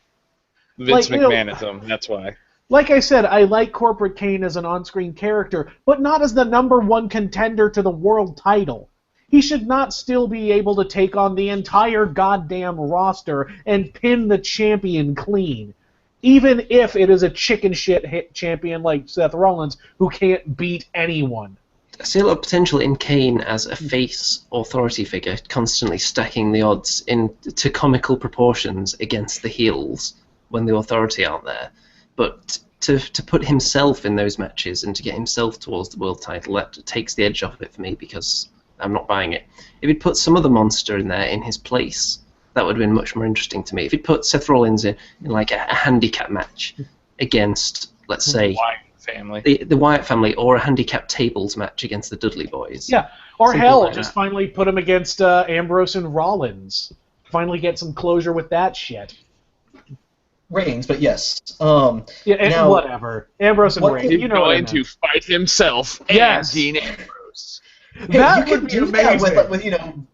Vince McMahon is him, that's why. Like I said, I like Corporate Kane as an on-screen character, but not as the #1 contender to the world title. He should not still be able to take on the entire goddamn roster and pin the champion clean. Even if it is a chicken shit hit champion like Seth Rollins who can't beat anyone. I see a lot of potential in Kane as a face authority figure, constantly stacking the odds to comical proportions against the heels when the Authority aren't there. But to put himself in those matches and to get himself towards the world title, that takes the edge off of it for me, because I'm not buying it. If he'd put some other monster in there in his place, that would have been much more interesting to me. If he'd put Seth Rollins in a handicap match against, let's say, the Wyatt family, or a handicap tables match against the Dudley Boys. Yeah, or Something hell, like just that. finally put him against Ambrose and Rollins. Finally get some closure with that shit. Reigns, but yes. Yeah, and now, whatever. Ambrose and what Reigns. if You know what I going to meant. fight himself Yes. and Dean Ambrose. Hey, That you would can be do amazing. that with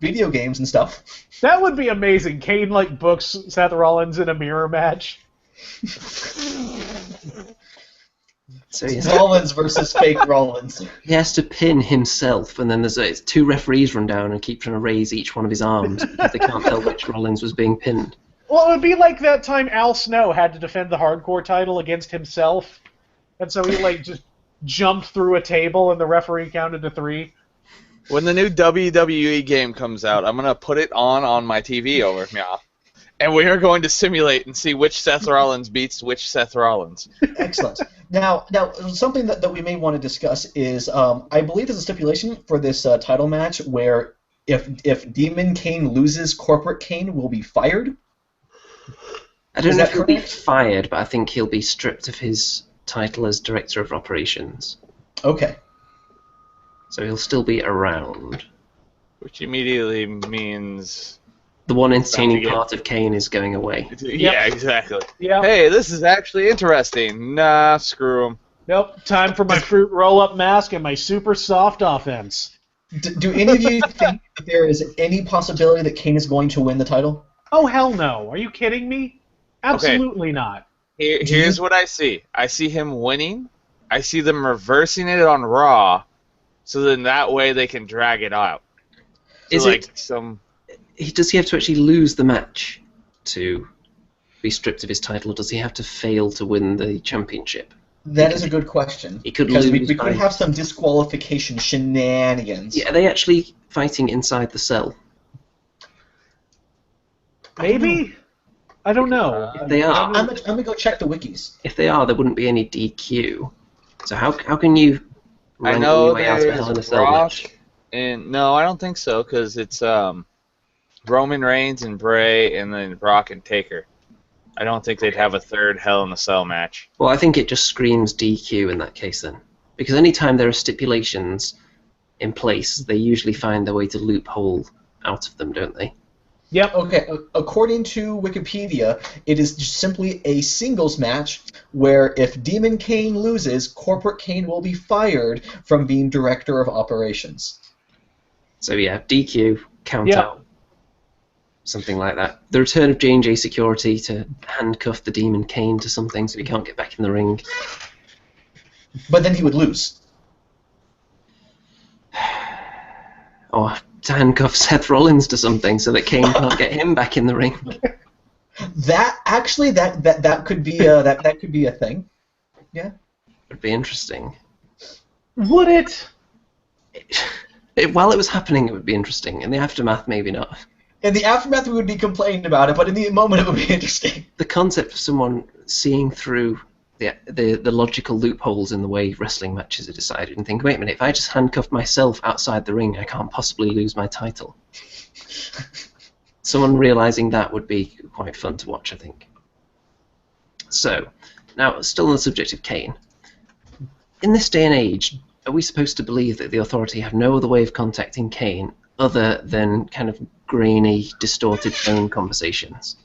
video games and stuff. That would be amazing. Kane books Seth Rollins in a mirror match. So he has, Rollins versus fake Rollins. he has to pin himself, and then there's two referees run down and keep trying to raise each one of his arms because they can't tell which Rollins was being pinned. Well, it would be like that time Al Snow had to defend the hardcore title against himself, and so he just jumped through a table and the referee counted to 3. When the new WWE game comes out, I'm gonna put it on my TV over here, and we are going to simulate and see which Seth Rollins beats which Seth Rollins. Excellent. Now, something that we may want to discuss is, I believe there's a stipulation for this title match where if Demon Kane loses, Corporate Kane will be fired. I don't Is know that if he'll be correct? fired, but I think he'll be stripped of his title as Director of Operations. Okay. So he'll still be around. Which immediately means... The one entertaining get- part of Kane is going away. Yeah, exactly. Yeah. Hey, this is actually interesting. Nah, screw him. Nope. Time for my fruit roll-up mask and my super soft offense. Do any of you think that there is any possibility that Kane is going to win the title? Oh, hell no. Are you kidding me? Absolutely not. Here's what I see. I see him winning. I see them reversing it on Raw, so then that way they can drag it out. So Is like it- some... Does he have to actually lose the match to be stripped of his title, or does he have to fail to win the championship? That is a good question. He could because we lose could by- have some disqualification shenanigans. Yeah, are they actually fighting inside the cell? Maybe? I don't know. If they are, I'm gonna go check the wikis. if they are, there wouldn't be any DQ. So how can you I wrangle know your way out of a Hell in a there's Cell Rock, match? and no, I don't think so, because it's Roman Reigns and Bray, and then Brock and Taker. I don't think they'd have a third Hell in a Cell match. Well, I think it just screams DQ in that case then. Because anytime there are stipulations in place, they usually find their way to loophole out of them, don't they? Yep. Okay, according to Wikipedia, it is just simply a singles match where if Demon Kane loses, Corporate Kane will be fired from being Director of Operations. So yeah, DQ, count Yeah. out. Something like that. The return of J&J Security to handcuff the Demon Kane to something so he can't get back in the ring. But then he would lose. Or to handcuff Seth Rollins to something so that Kane can't get him back in the ring. That actually, that could be that could be a thing. Yeah. Would be interesting. Would it? While it was happening, it would be interesting. In the aftermath, maybe not. In the aftermath, we would be complaining about it, but in the moment, it would be interesting. The concept of someone seeing through the logical loopholes in the way wrestling matches are decided and think, wait a minute, if I just handcuff myself outside the ring, I can't possibly lose my title. Someone realizing that would be quite fun to watch, I think. So, now, still on the subject of Kane. In this day and age, are we supposed to believe that the Authority have no other way of contacting Kane other than kind of grainy, distorted phone conversations?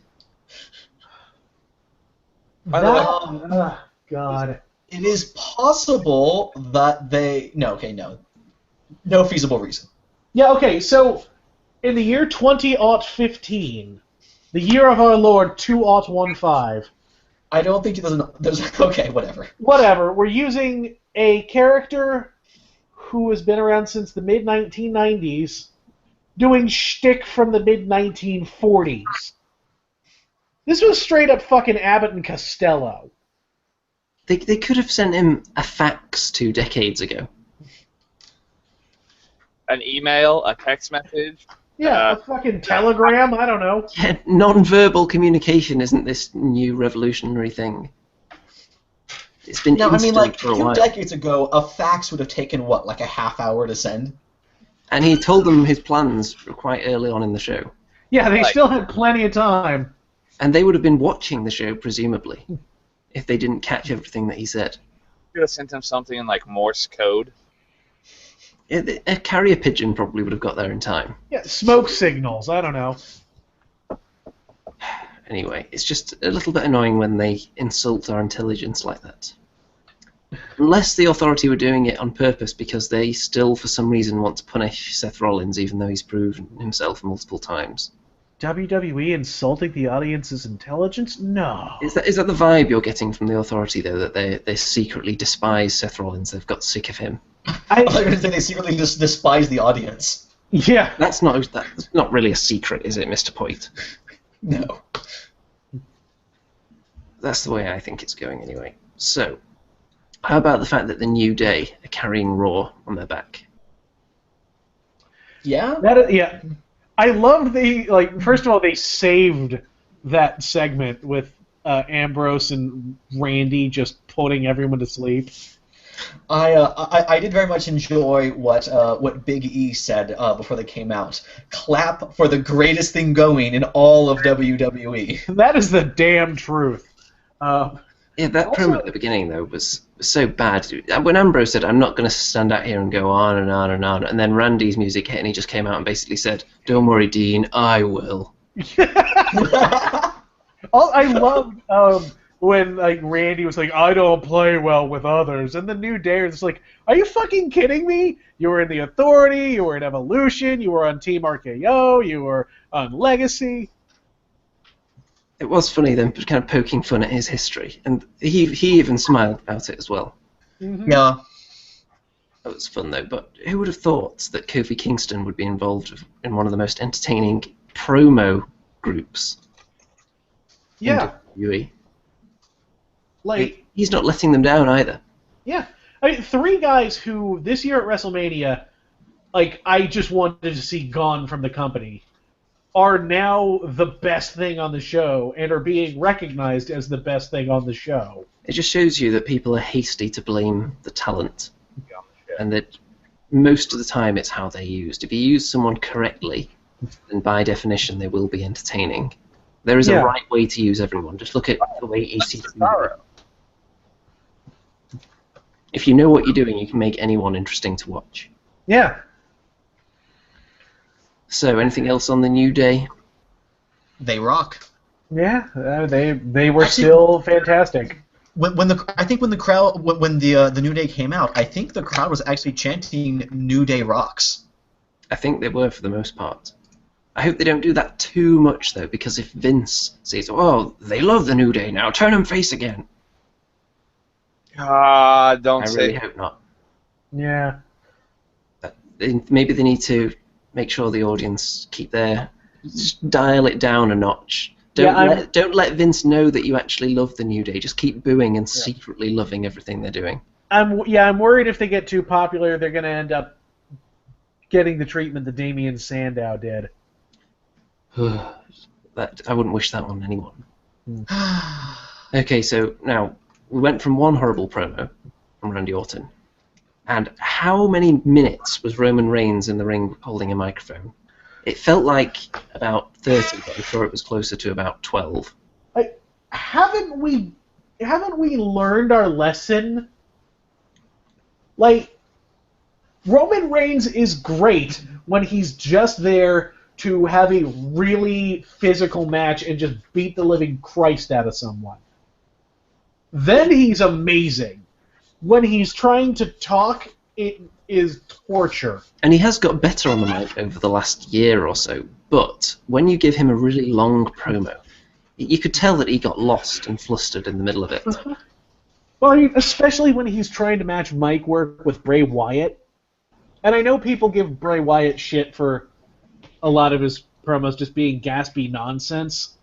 By the way, God. It is possible that they no feasible reason. Yeah, okay, so in the year 2015, the year of our Lord 2015, I don't think there's okay, whatever. whatever, we're using a character who has been around since the mid-1990s doing shtick from the mid-1940s. This was straight up fucking Abbott and Costello. They could have sent him a fax 2 decades ago. an email, a text message. Yeah, a fucking telegram, I don't know. Yeah, non-verbal communication isn't this new revolutionary thing. It's been No, I mean, instant like, for a a few while. decades ago, a fax would have taken, what, like a half hour to send? And he told them his plans quite early on in the show. Yeah, they Right. still had plenty of time. And they would have been watching the show, presumably, if they didn't catch everything that he said. Could have sent him something in like Morse code. A carrier pigeon probably would have got there in time. Yeah, smoke signals, I don't know. anyway. It's just a little bit annoying when they insult our intelligence like that. Unless the Authority were doing it on purpose because they still, for some reason, want to punish Seth Rollins, even though he's proven himself multiple times. WWE insulting the audience's intelligence? No. Is that the vibe you're getting from the Authority, though, that they secretly despise Seth Rollins? They've got sick of him. I was going to say they secretly just despise the audience. Yeah. That's not really a secret, is it, Mr. Poit? No. That's the way I think it's going, anyway. So, how about the fact that the New Day are carrying Raw on their back? Yeah? Yeah. I loved first of all, they saved that segment with Ambrose and Randy just putting everyone to sleep. I did very much enjoy what Big E said before they came out. Clap for the greatest thing going in all of WWE. That is the damn truth. Yeah, that promo at the beginning, though, was so bad. When Ambrose said, I'm not going to stand out here and go on and on and on, and then Randy's music hit and he just came out and basically said, don't worry, Dean, I will. I loved when Randy was like, I don't play well with others, and the New Day was like, are you fucking kidding me? You were in the Authority, you were in Evolution, you were on Team RKO, you were on Legacy. It was funny, then, kind of poking fun at his history, and he even smiled about it as well. Mm-hmm. Yeah. That was fun, though, but who would have thought that Kofi Kingston would be involved in one of the most entertaining promo groups in WWE? He's not letting them down either. Yeah. I mean, three guys who, this year at WrestleMania, I just wanted to see gone from the company, are now the best thing on the show and are being recognized as the best thing on the show. It just shows you that people are hasty to blame the talent, and that most of the time it's how they're used. If you use someone correctly, then by definition they will be entertaining. There is a right way to use everyone. Just look at the way EC3. If you know what you're doing, you can make anyone interesting to watch. Yeah. So, anything else on the New Day? They rock. Yeah, they were still fantastic. When the New Day came out, I think the crowd was actually chanting "New Day rocks." I think they were for the most part. I hope they don't do that too much, though, because if Vince says, "Oh, they love the New Day now, turn them face again," Don't I say. really hope not. Yeah. Maybe they need to make sure the audience just dial it down a notch. Don't let Vince know that you actually love the New Day. Just keep booing and secretly loving everything they're doing. I'm worried if they get too popular, they're going to end up getting the treatment that Damien Sandow did. I wouldn't wish that on anyone. Okay, so now we went from one horrible promo from Randy Orton, and how many minutes was Roman Reigns in the ring holding a microphone? It felt like about 30, but I'm sure it was closer to about 12. Haven't we learned our lesson? Roman Reigns is great when he's just there to have a really physical match and just beat the living Christ out of someone. Then he's amazing. When he's trying to talk, it is torture. And he has got better on the mic over the last year or so, but when you give him a really long promo, you could tell that he got lost and flustered in the middle of it. Well, I mean, especially when he's trying to match mic work with Bray Wyatt. And I know people give Bray Wyatt shit for a lot of his promos just being gaspy nonsense,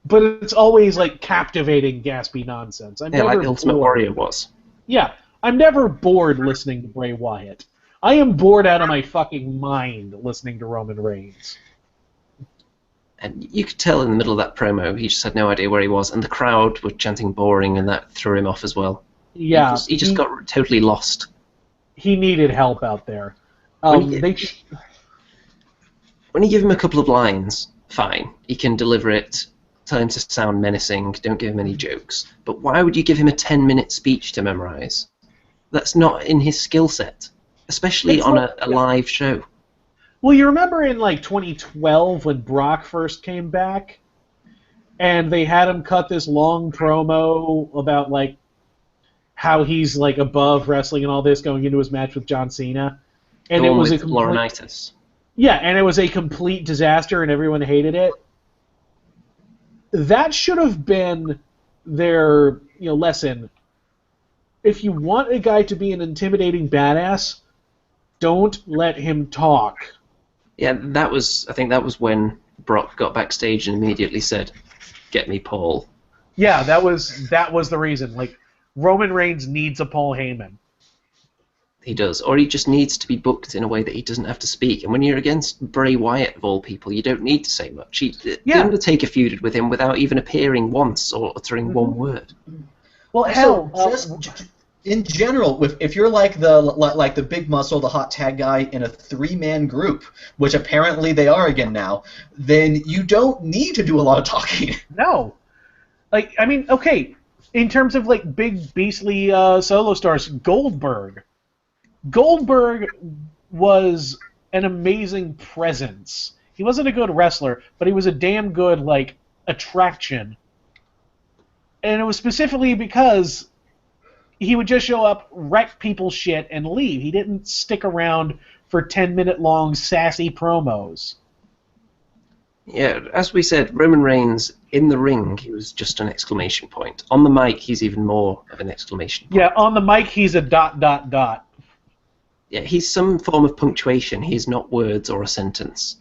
but it's always captivating gaspy nonsense. Like Ultimate Warrior was. Yeah, I'm never bored listening to Bray Wyatt. I am bored out of my fucking mind listening to Roman Reigns. And you could tell in the middle of that promo, he just had no idea where he was, and the crowd were chanting boring, and that threw him off as well. Yeah. He just got totally lost. He needed help out there. When you give him a couple of lines, fine. He can deliver it, tell him to sound menacing, don't give him any jokes. But why would you give him a 10-minute speech to memorize? That's not in his skill set, especially on a live show. Well, you remember in 2012 when Brock first came back, and they had him cut this long promo about like how he's like above wrestling and all this going into his match with John Cena, and The it one was with a complete, Laurinaitis. yeah, and it was a complete disaster, and everyone hated it. That should have been their lesson. If you want a guy to be an intimidating badass, don't let him talk. Yeah, I think that was when Brock got backstage and immediately said, "Get me Paul." Yeah, that was the reason. Like, Roman Reigns needs a Paul Heyman. He does, or he just needs to be booked in a way that he doesn't have to speak. And when you're against Bray Wyatt of all people, you don't need to say much. The Undertaker feuded with him without even appearing once or uttering one word. Well, hell, in general, if you're like the big muscle, the hot tag guy in a 3-man group, which apparently they are again now, then you don't need to do a lot of talking. No. Like, I mean, okay, in terms of like big beastly solo stars, Goldberg was an amazing presence. He wasn't a good wrestler, but he was a damn good like attraction. And it was specifically because he would just show up, wreck people's shit, and leave. He didn't stick around for 10-minute-long sassy promos. Yeah, as we said, Roman Reigns, in the ring, he was just an exclamation point. On the mic, he's even more of an exclamation point. Yeah, on the mic, he's a ... Yeah, he's some form of punctuation. He's not words or a sentence.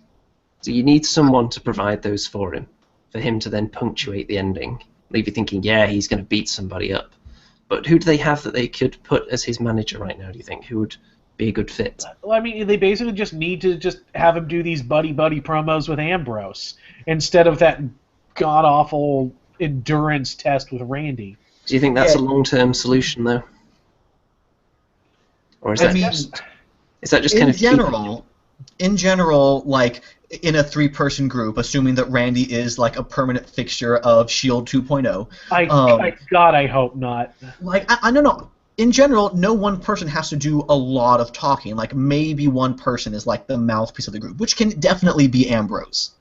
So you need someone to provide those for him to then punctuate the ending. Leave you thinking, yeah, he's going to beat somebody up. But who do they have that they could put as his manager right now, do you think? Who would be a good fit? Well, I mean, they basically just need to just have him do these buddy-buddy promos with Ambrose instead of that god-awful endurance test with Randy. Do you think that's a long-term solution, though? Or is that just kind of... In general, like, in a 3-person group, assuming that Randy is like a permanent fixture of Shield 2.0. I hope not. Like, I don't know. In general, no one person has to do a lot of talking. Like, maybe one person is like the mouthpiece of the group, which can definitely be Ambrose.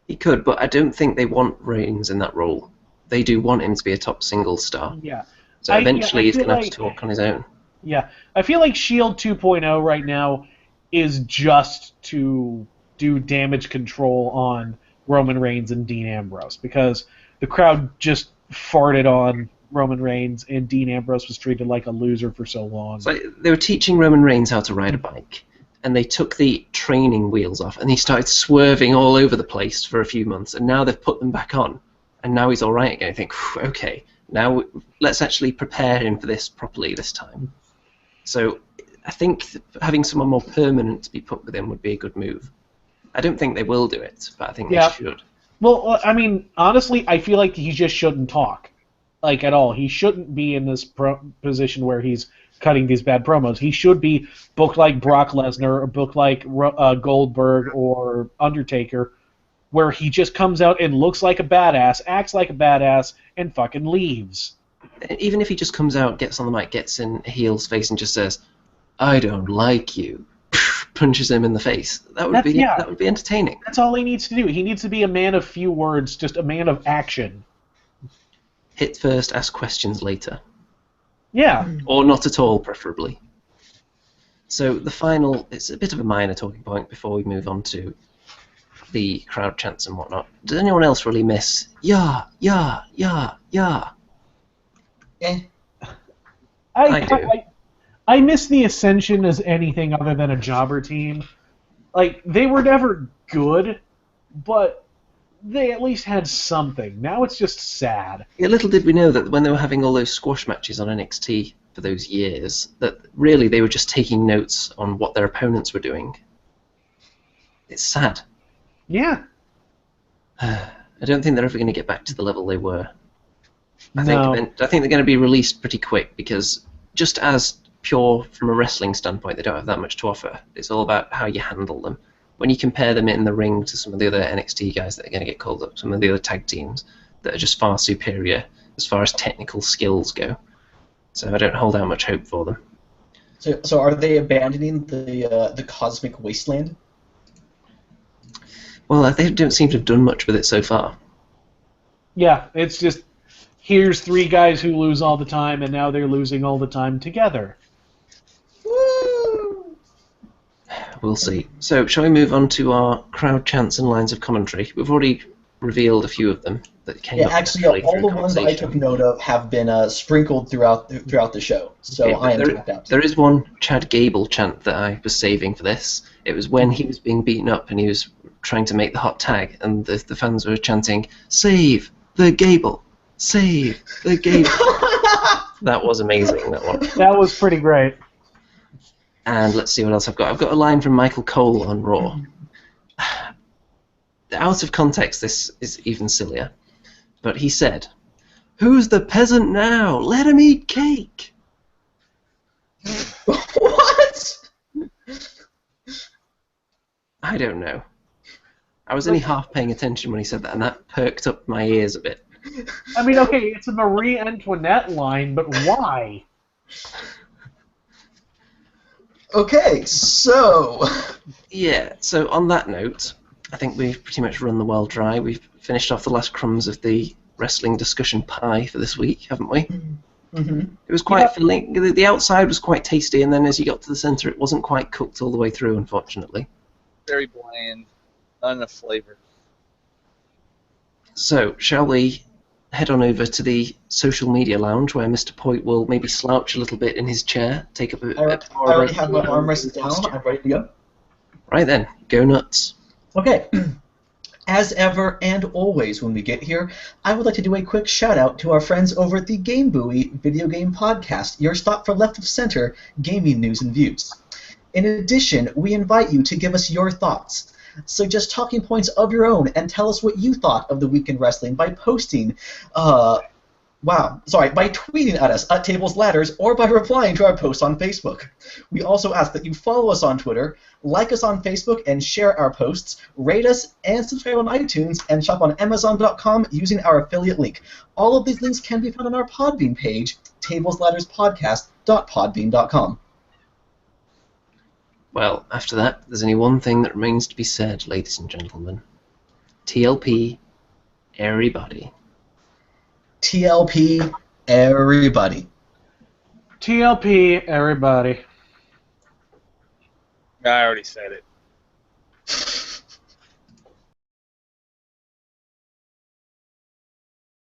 He could, but I don't think they want Reigns in that role. They do want him to be a top single star. Yeah. So eventually he's going to have to talk on his own. Yeah. I feel like Shield 2.0 right now is just to do damage control on Roman Reigns and Dean Ambrose, because the crowd just farted on Roman Reigns and Dean Ambrose was treated like a loser for so long. So they were teaching Roman Reigns how to ride a bike, and they took the training wheels off, and he started swerving all over the place for a few months, and now they've put them back on, and now he's all right again. I think, okay, now let's actually prepare him for this properly this time. So I think having someone more permanent to be put with him would be a good move. I don't think they will do it, but I think they should. Well, I mean, honestly, I feel like he just shouldn't talk, like, at all. He shouldn't be in this position where he's cutting these bad promos. He should be booked like Brock Lesnar or booked like Goldberg or Undertaker, where he just comes out and looks like a badass, acts like a badass, and fucking leaves. Even if he just comes out, gets on the mic, gets in a heel's face and just says, "I don't like you," punches him in the face. That would be entertaining. That's all he needs to do. He needs to be a man of few words, just a man of action. Hit first, ask questions later. Yeah. Or not at all, preferably. So the final, it's a bit of a minor talking point before we move on to the crowd chants and whatnot. Does anyone else really miss "yeah, yeah, yeah, yeah"? I do. I miss the Ascension as anything other than a jobber team. Like, they were never good, but they at least had something. Now it's just sad. Yeah, little did we know that when they were having all those squash matches on NXT for those years, that really they were just taking notes on what their opponents were doing. It's sad. Yeah. I don't think they're ever going to get back to the level they were. I think they're going to be released pretty quick, because just as pure from a wrestling standpoint, they don't have that much to offer. It's all about how you handle them. When you compare them in the ring to some of the other NXT guys that are going to get called up, some of the other tag teams that are just far superior as far as technical skills go. So I don't hold out much hope for them. So are they abandoning the cosmic wasteland? Well, they don't seem to have done much with it so far. Yeah, it's just here's 3 guys who lose all the time, and now they're losing all the time together. Woo! We'll see. So, shall we move on to our crowd chants and lines of commentary? We've already revealed a few of them that came up. Actually, all the ones I took note of have been sprinkled throughout the show, so Okay, I am tapped out. There is one Chad Gable chant that I was saving for this. It was when he was being beaten up and he was trying to make the hot tag, and the fans were chanting, "Save the Gable! Save the Gable!" That was amazing, that one. That was pretty great. And let's see what else I've got. I've got a line from Michael Cole on Raw. Out of context, this is even sillier. But he said, "Who's the peasant now? Let him eat cake." What? I don't know. I was only half paying attention when he said that, and that perked up my ears a bit. I mean, okay, it's a Marie Antoinette line, but why? Okay, so... Yeah, so on that note, I think we've pretty much run the well dry. We've finished off the last crumbs of the wrestling discussion pie for this week, haven't we? Mm-hmm. It was quite filling. The outside was quite tasty, and then as you got to the centre, it wasn't quite cooked all the way through, unfortunately. Very bland. Not enough flavor. So, shall we head on over to the social media lounge where Mr. Poit will maybe slouch a little bit in his chair, take up a bit more I already have my arm rested down. I'm ready to go. Right then, go nuts. Okay. As ever and always when we get here, I would like to do a quick shout out to our friends over at the Game Buoy Video Game Podcast, your stop for left of center gaming news and views. In addition, we invite you to give us your thoughts. Suggest talking points of your own and tell us what you thought of the week in wrestling by posting, by tweeting at us at Tables Ladders or by replying to our posts on Facebook. We also ask that you follow us on Twitter, like us on Facebook and share our posts, rate us and subscribe on iTunes, and shop on Amazon.com using our affiliate link. All of these links can be found on our Podbean page, tablesladderspodcast.podbean.com. Well, after that, there's only one thing that remains to be said, ladies and gentlemen. TLP, everybody. TLP, everybody. TLP, everybody. I already said it.